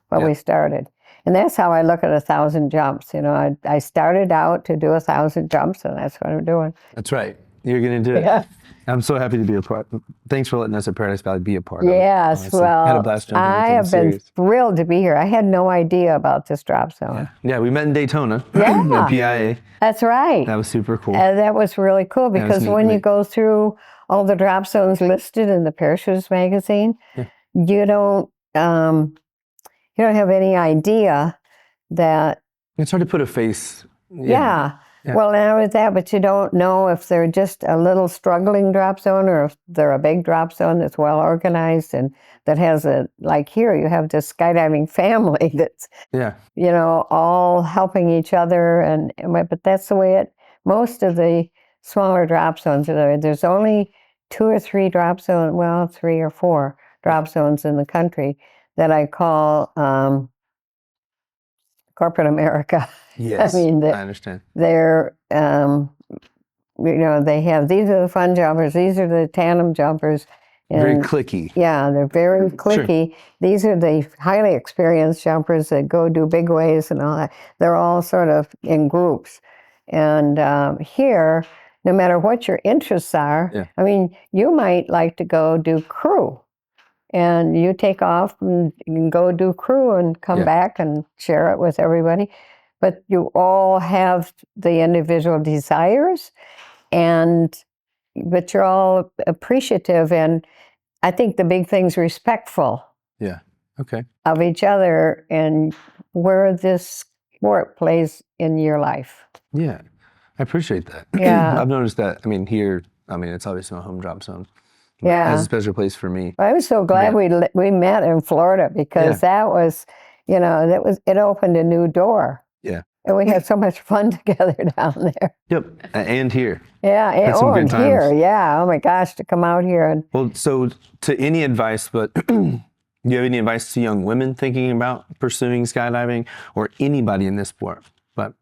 what we started. And that's how I look at 1,000 jumps. You know, I started out to do 1,000 jumps, and that's what I'm doing. That's right. You're going to do it. Yeah. I'm so happy to be a part. Thanks for letting us at Paradise Valley be a part of it. Yes, Honestly. Had a well, blast jumping I with them, have been serious. thrilled to be here. I had no idea about this drop zone. Yeah, we met in Daytona. Yeah. At PIA. That's right. That was super cool. That was really cool, was because neat, when you neat. go through all the drop zones listed in the Parachutist magazine, you don't have any idea that. It's hard to put a face. Yeah. Well, now with that, but you don't know if they're just a little struggling drop zone or if they're a big drop zone that's well organized and that has like here, you have this skydiving family that's, you know, all helping each other. But that's the way most of the smaller drop zones are. There's only 2 or 3 drop zones, well, 3 or 4 drop zones in the country that I call corporate America. Yes, I mean, I understand. They're, you know, they have, these are the fun jumpers, these are the tandem jumpers. And, very clicky. Yeah, they're very clicky. Sure. These are the highly experienced jumpers that go do big waves and all that. They're all sort of in groups. And here, no matter what your interests are, I mean, you might like to go do crew. And you take off and you can go do crew and come back and share it with everybody. But you all have the individual desires, but you're all appreciative. And I think the big thing's respectful. Yeah. Okay. Of each other and where this sport plays in your life. Yeah. I appreciate that. Yeah. I've noticed that. I mean, here, it's obviously my home drop zone. Yeah. It has a special place for me. I was so glad we met in Florida, because that was, you know, it opened a new door. Yeah. And we had so much fun together down there. Yep. And here. Yeah. And here. Yeah. Oh my gosh, to come out here. And well, so to any advice, but do you have any advice to young women thinking about pursuing skydiving, or anybody in this sport? But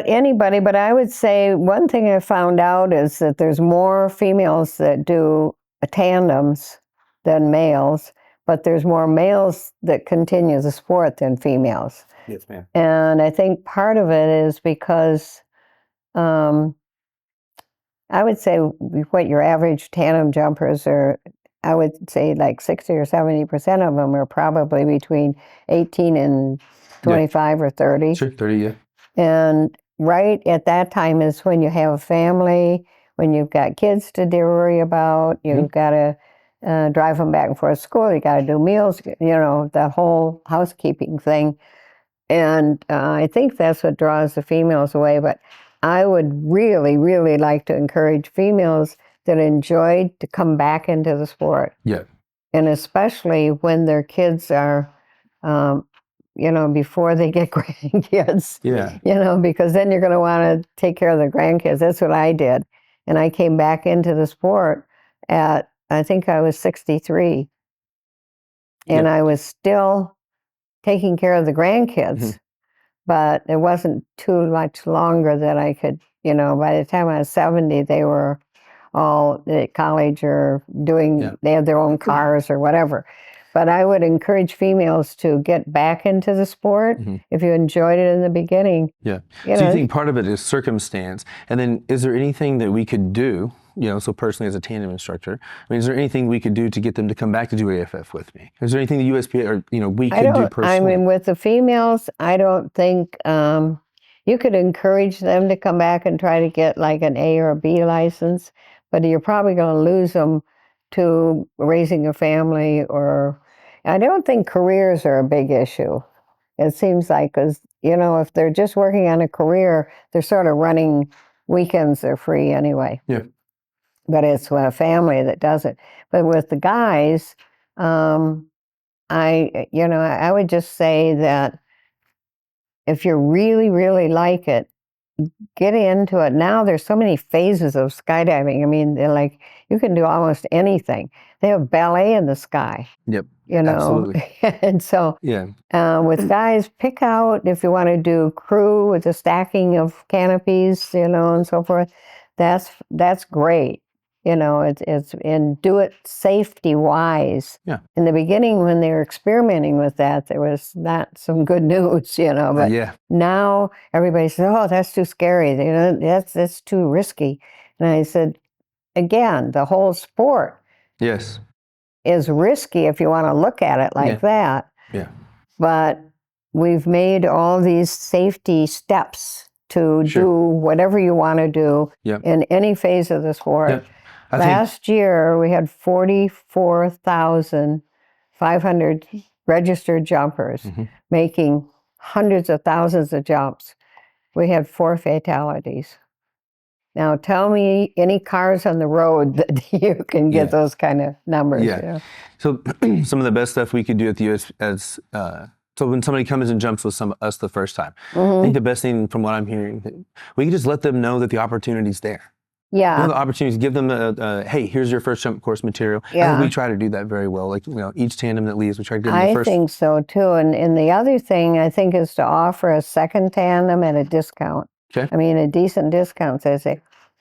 anybody, but I would say one thing I found out is that there's more females that do tandems than males, but there's more males that continue the sport than females. Yes, ma'am. And I think part of it is because I would say what your average tandem jumpers are, I would say like 60 or 70% of them are probably between 18 and 25 or 30. Sure, 30, yeah. And right at that time is when you have a family, when you've got kids to worry about, you've got to drive them back and forth to school, you got to do meals, you know, that whole housekeeping thing. And I think that's what draws the females away. But I would really, really like to encourage females that enjoyed to come back into the sport. Yeah. And especially when their kids are, you know, before they get grandkids. Yeah. You know, because then you're going to want to take care of the grandkids. That's what I did. And I came back into the sport at, I think I was 63. And I was still taking care of the grandkids. But it wasn't too much longer that I could, you know, by the time I was 70, they were all at college or doing, they had their own cars or whatever. But I would encourage females to get back into the sport if you enjoyed it in the beginning. Yeah. So you think part of it is circumstance, and then is there anything that we could do, you know, so personally as a tandem instructor, I mean, is there anything we could do to get them to come back to do AFF with me? Is there anything the USPA or, you know, we could do personally? I mean, with the females, I don't think, you could encourage them to come back and try to get like an A or a B license, but you're probably going to lose them to raising a family, or I don't think careers are a big issue. It seems like, because, if they're just working on a career, they're sort of running weekends, they're free anyway. Yeah. But it's a family that does it. But with the guys, I would just say that if you really, really like it, get into it. Now there's so many phases of skydiving. I mean, they're like, you can do almost anything. They have ballet in the sky. Yep. Absolutely. And so Yeah. with guys, pick out if you want to do crew with the stacking of canopies, and so forth. That's great. It's and do it safety wise. Yeah. In the beginning, when they were experimenting with that, there was not some good news, but yeah. now everybody says, "Oh, that's too scary. That's too risky." And I said, again, the whole sport Yes. is risky if you want to look at it like that. Yeah. But we've made all these safety steps to do whatever you want to do in any phase of the sport. Yep. Last year, we had 44,500 registered jumpers making hundreds of thousands of jumps. We had 4 fatalities. Now, tell me any cars on the road that you can get those kind of numbers. Yeah. So some of the best stuff we could do at the US so when somebody comes and jumps with us the first time, I think the best thing from what I'm hearing, we can just let them know that the opportunity's there. Yeah. One of the opportunities, give them hey, here's your first jump course material. Yeah. I think we try to do that very well. Like, each tandem that leaves, we try to give them the first. I think so too. And the other thing I think is to offer a second tandem at a discount. Okay. I mean, a decent discount. So they say,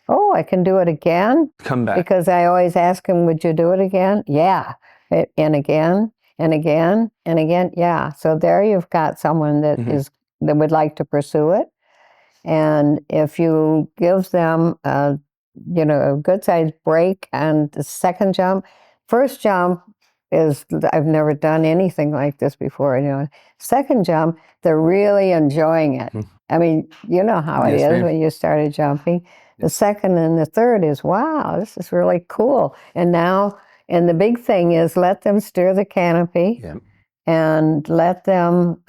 oh, I can do it again? Come back. Because I always ask them, would you do it again? Yeah. And again, and again, and again. Yeah. So there you've got someone that that would like to pursue it. And if you give them a good sized break on the second jump, first jump is, I've never done anything like this before. Second jump, they're really enjoying it. I mean, you know how it is when you started jumping. The second and the third is, wow, this is really cool. And the big thing is let them steer the canopy and let them,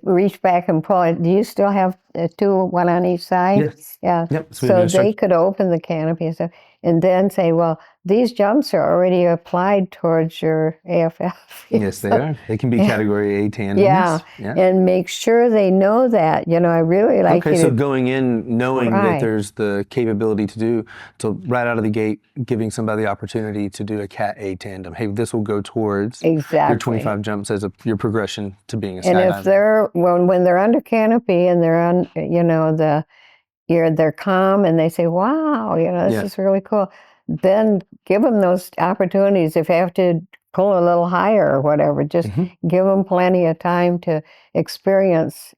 reach back and pull it. Do you still have 2, one on each side? Yes. Yeah. Yep. So they could open the canopy and stuff, and then say, well, these jumps are already applied towards your AFF. Yes, they are. They can be Category A tandems. Yeah. And make sure they know that. I really like Okay, so going in knowing that there's the capability to right out of the gate, giving somebody the opportunity to do a Cat A tandem. Hey, this will go towards your 25 jumps as your progression to being a skydiver. And if when they're under canopy and they're on, they're calm and they say, wow, this is really cool, then give them those opportunities. If you have to pull a little higher or whatever, just give them plenty of time to experience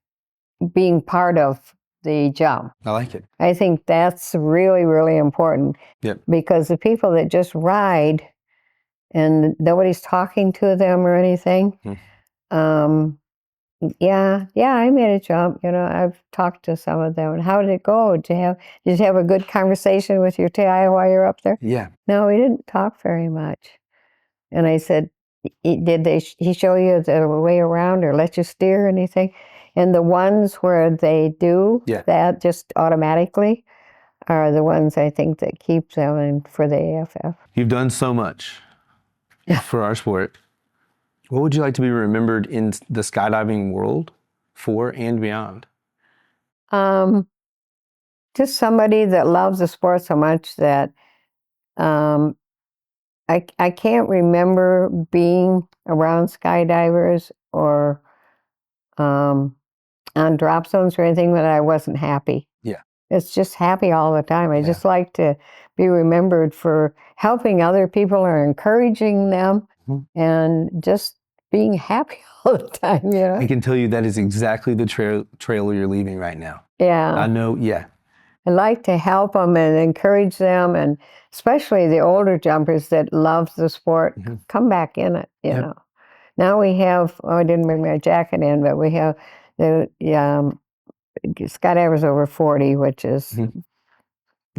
being part of the jump. I like it. I think that's really, really important. Because the people that just ride and nobody's talking to them or anything, I made a jump. I've talked to some of them. And how did it go? Did you have a good conversation with your TI while you're up there? Yeah. No, we didn't talk very much. And I said, did he show you the way around or let you steer anything? And the ones where they do that just automatically are the ones I think that keep them for the AFF. You've done so much for our sport. What would you like to be remembered in the skydiving world for and beyond? Just somebody that loves the sport so much that I can't remember being around skydivers or on drop zones or anything that I wasn't happy. Yeah. It's just happy all the time. I just like to be remembered for helping other people or encouraging them and just being happy all the time. I can tell you that is exactly the trail you're leaving right now. Yeah. I know, I like to help them and encourage them, and especially the older jumpers that love the sport, come back in it, you know. Now we have, I didn't bring my jacket in, but we have the Skydivers over 40, which is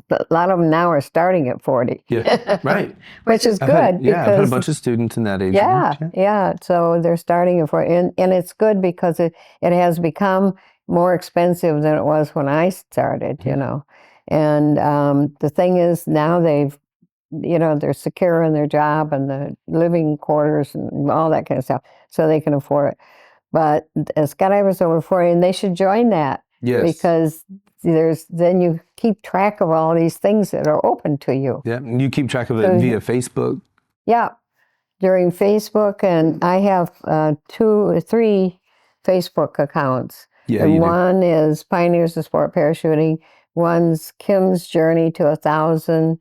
a lot of them now are starting at 40. Yeah, right. Which is I've good had, yeah, I've had a because bunch of students in that age yeah, range. yeah. So they're starting at 40, and it's good because it has become more expensive than it was when I started. Mhm. You know, and the thing is now they've they're secure in their job and the living quarters and all that kind of stuff, so they can afford it. But skydivers over 40, and they should join that Yes. because then you keep track of all these things that are open to you. Yeah, and you keep track of it So, via Facebook. yeah, during Facebook, and I have 2 or 3 Facebook accounts. Yeah, And you do. one is Pioneers of Sport Parachuting. One's Kim's Journey to 1,000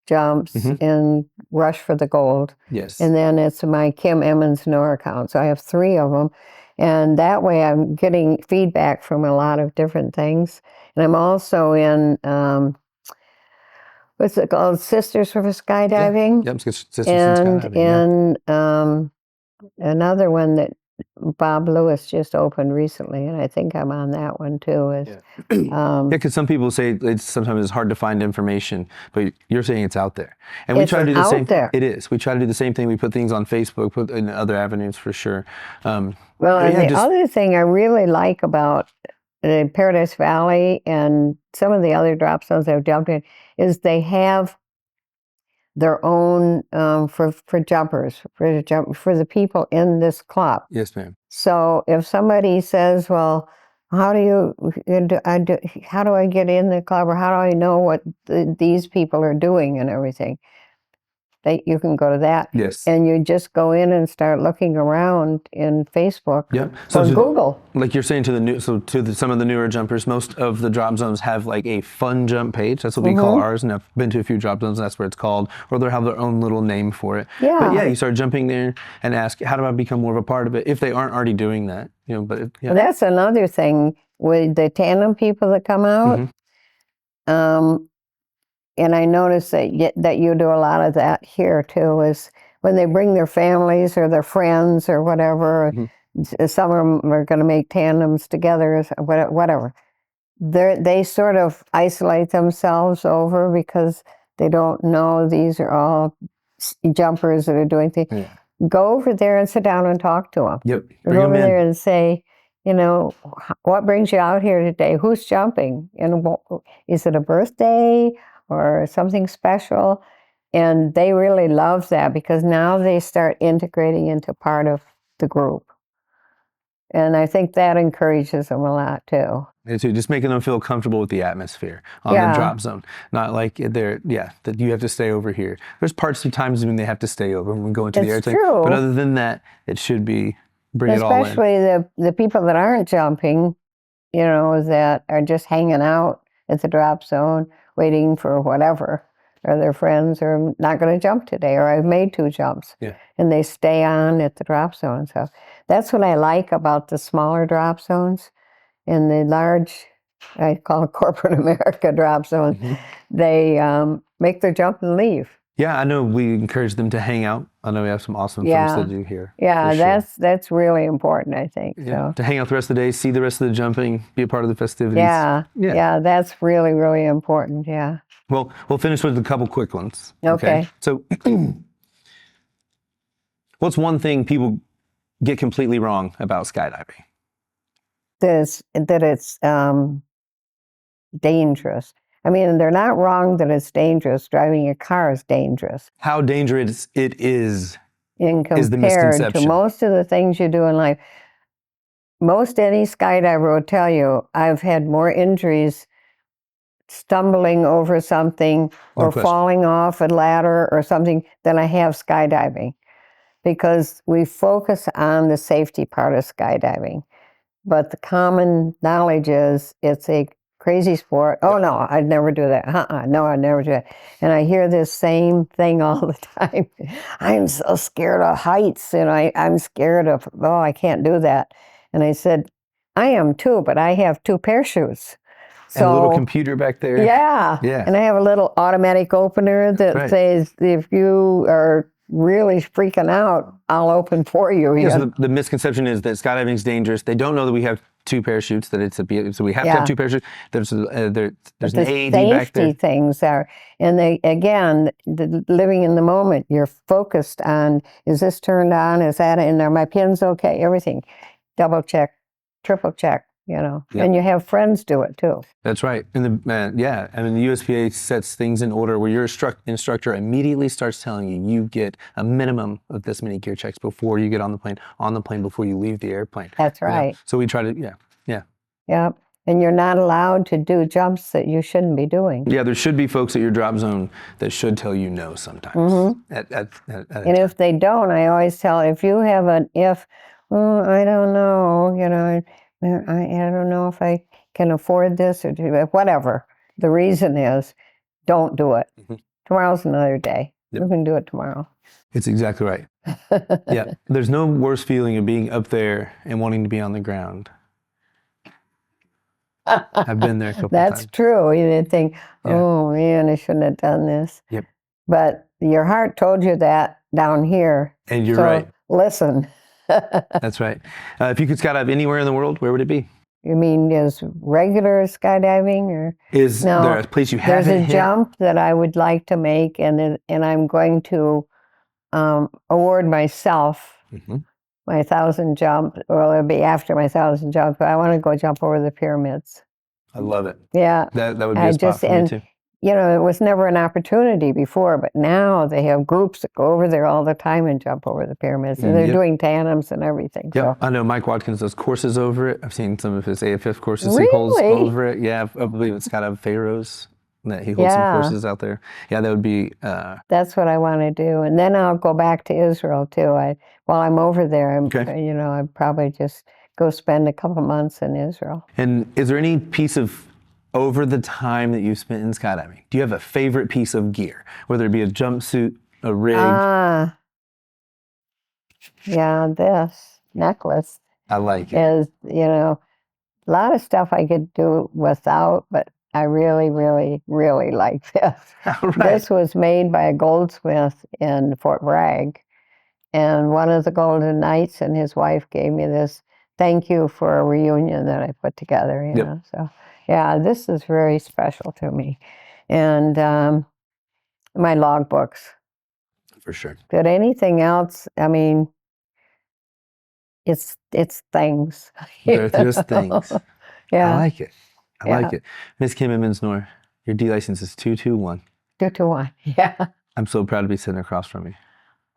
Jumps Mhm. and Rush for the Gold. Yes. And then it's my Kim Emmons-Nor account. So I have 3 of them. And that way I'm getting feedback from a lot of different things. And I'm also in, what's it called? Sisters for Skydiving. Yep, Sisters in And Skydiving. Yeah. in another one that Bob Lewis just opened recently, and I think I'm on that one too. Yeah, because some people say sometimes it's hard to find information, but you're saying it's out there, and we It's try to do the out same. there. It is. We try to do the same thing. We put things on Facebook, put in other avenues for sure. Well, but and yeah, the other thing I really like about Paradise Valley and some of the other drop zones I've jumped in is they have their own for jumpers for the people in this club. Yes, ma'am. So if somebody says, "Well, how do I get in the club, or how do I know what these people are doing and everything?" You can go to that, Yes. and you just go in and start looking around in Facebook Yep. or Google. Like you're saying some of the newer jumpers, most of the drop zones have like a fun jump page. That's what we call ours, and I've been to a few drop zones. That's what it's called, or they'll have their own little name for it. Yeah. But yeah, you start jumping there and ask, how do I become more of a part of it? If they aren't already doing that, yeah. Well, that's another thing with the tandem people that come out. And I notice that you do a lot of that here too, is when they bring their families or their friends or whatever, some of them are going to make tandems together, or whatever. They sort of isolate themselves over because they don't know these are all jumpers that are doing things. Yeah. Go over there and sit down and talk to them. Yep. Go over there and say, what brings you out here today? Who's jumping? And is it a birthday or something special? And they really love that because now they start integrating into part of the group. And I think that encourages them a lot too. Just making them feel comfortable with the atmosphere on the drop zone. Not like that you have to stay over here. There's parts of times when they have to stay over when we go into the airtime. True. But other than that, it should be bring it all in. Especially the people that aren't jumping, that are just hanging out at the drop zone, waiting for whatever, or their friends are not going to jump today, or I've made 2 jumps. Yeah. And they stay on at the drop zone. So that's what I like about the smaller drop zones. And the large, I call it corporate America drop zones, they make their jump and leave. Yeah, I know we encourage them to hang out. I know we have some awesome folks that do here. Yeah, that's really important, I think. Yeah, so. to hang out the rest of the day, see the rest of the jumping, be a part of the festivities. Yeah, that's really, really important, yeah. Well, we'll finish with a couple quick ones. Okay. So what's one thing people get completely wrong about skydiving? That it's dangerous. I mean, they're not wrong that it's dangerous. Driving a car is dangerous. How dangerous it is compared the misconception. To most of the things you do in life. Most any skydiver will tell you, I've had more injuries stumbling over something or falling off a ladder or something than I have skydiving, because we focus on the safety part of skydiving. But the common knowledge is it's a crazy sport. Oh, no, I'd never do that. No, I'd never do that. And I hear this same thing all the time. I'm so scared of heights, and I'm scared of, I can't do that. And I said, I am too, but I have 2 parachutes. And a little computer back there. Yeah. And I have a little automatic opener that says, if you are really freaking out, I'll open for you. Yeah, so the misconception is that skydiving is dangerous. They don't know that we have 2 parachutes. That it's so we have to have 2 parachutes. There's there's an the AED back safety there. things are, and they again, living in the moment. You're focused on: is this turned on? Is that in there? My pin's okay. Everything, double check, triple check. Yep. And you have friends do it too. That's right. And yeah, I mean the USPA sets things in order where your instructor immediately starts telling you you get a minimum of this many gear checks before you get on the plane before you leave the airplane. That's right. So we try to Yep. And you're not allowed to do jumps that you shouldn't be doing. Yeah, there should be folks at your drop zone that should tell you no sometimes. Mm-hmm. And if they don't, I always tell, if you have I don't know, I don't know if I can afford this or do whatever. The reason is, don't do it. Mm-hmm. Tomorrow's another day. Yep. You can do it tomorrow. It's exactly right. Yeah, there's no worse feeling of being up there and wanting to be on the ground. I've been there a couple times. That's true. You didn't think, oh man, I shouldn't have done this. Yep. But your heart told you that down here. And you're right. Listen. That's right. If you could skydive anywhere in the world, where would it be? You mean is regular skydiving, or is there a place you haven't There's a hit? jump that I would like to make, and I'm going to award myself my 1,000 jump. Well, it'll be after my 1,000 jump, but I want to go jump over the pyramids. I love it. Yeah, that would be a spot for me too. It was never an opportunity before, but now they have groups that go over there all the time and jump over the pyramids. And they're doing tandems and everything. Yeah, so. I know Mike Watkins does courses over it. I've seen some of his AFF courses Really? he holds over it. Yeah, I believe it's Skydive Pharaohs that he holds some courses out there. Yeah, that would be... That's what I want to do. And then I'll go back to Israel too. While I'm over there, I'd probably just go spend a couple months in Israel. And is there any piece of... over the time that you've spent in skydiving, do you have a favorite piece of gear? Whether it be a jumpsuit, a rig? Yeah, this necklace. I like it. Is, a lot of stuff I could do without, but I really, really, really like this. Right. This was made by a goldsmith in Fort Bragg. And one of the Golden Knights and his wife gave me this thank you for a reunion that I put together, you know. So, yeah, this is very special to me. And my logbooks. For sure. But anything else, I mean, it's things. They're just things. Yeah. I like it. I like it. Miss Kim Emmons-Nor, your D license is 221. 221, yeah. I'm so proud to be sitting across from you.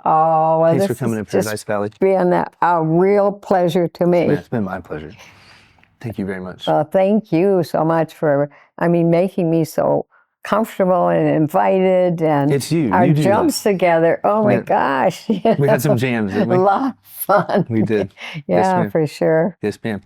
Oh, well, thanks for coming to Paradise Valley. Being a real pleasure to me. It's been my pleasure. Thank you very much. Well, thank you so much for, making me so comfortable and invited, and it's you. Our you do jumps that. together. Oh my gosh. We had some jams, didn't we? A lot of fun. We did. Yeah, yes, for sure. Yes, ma'am.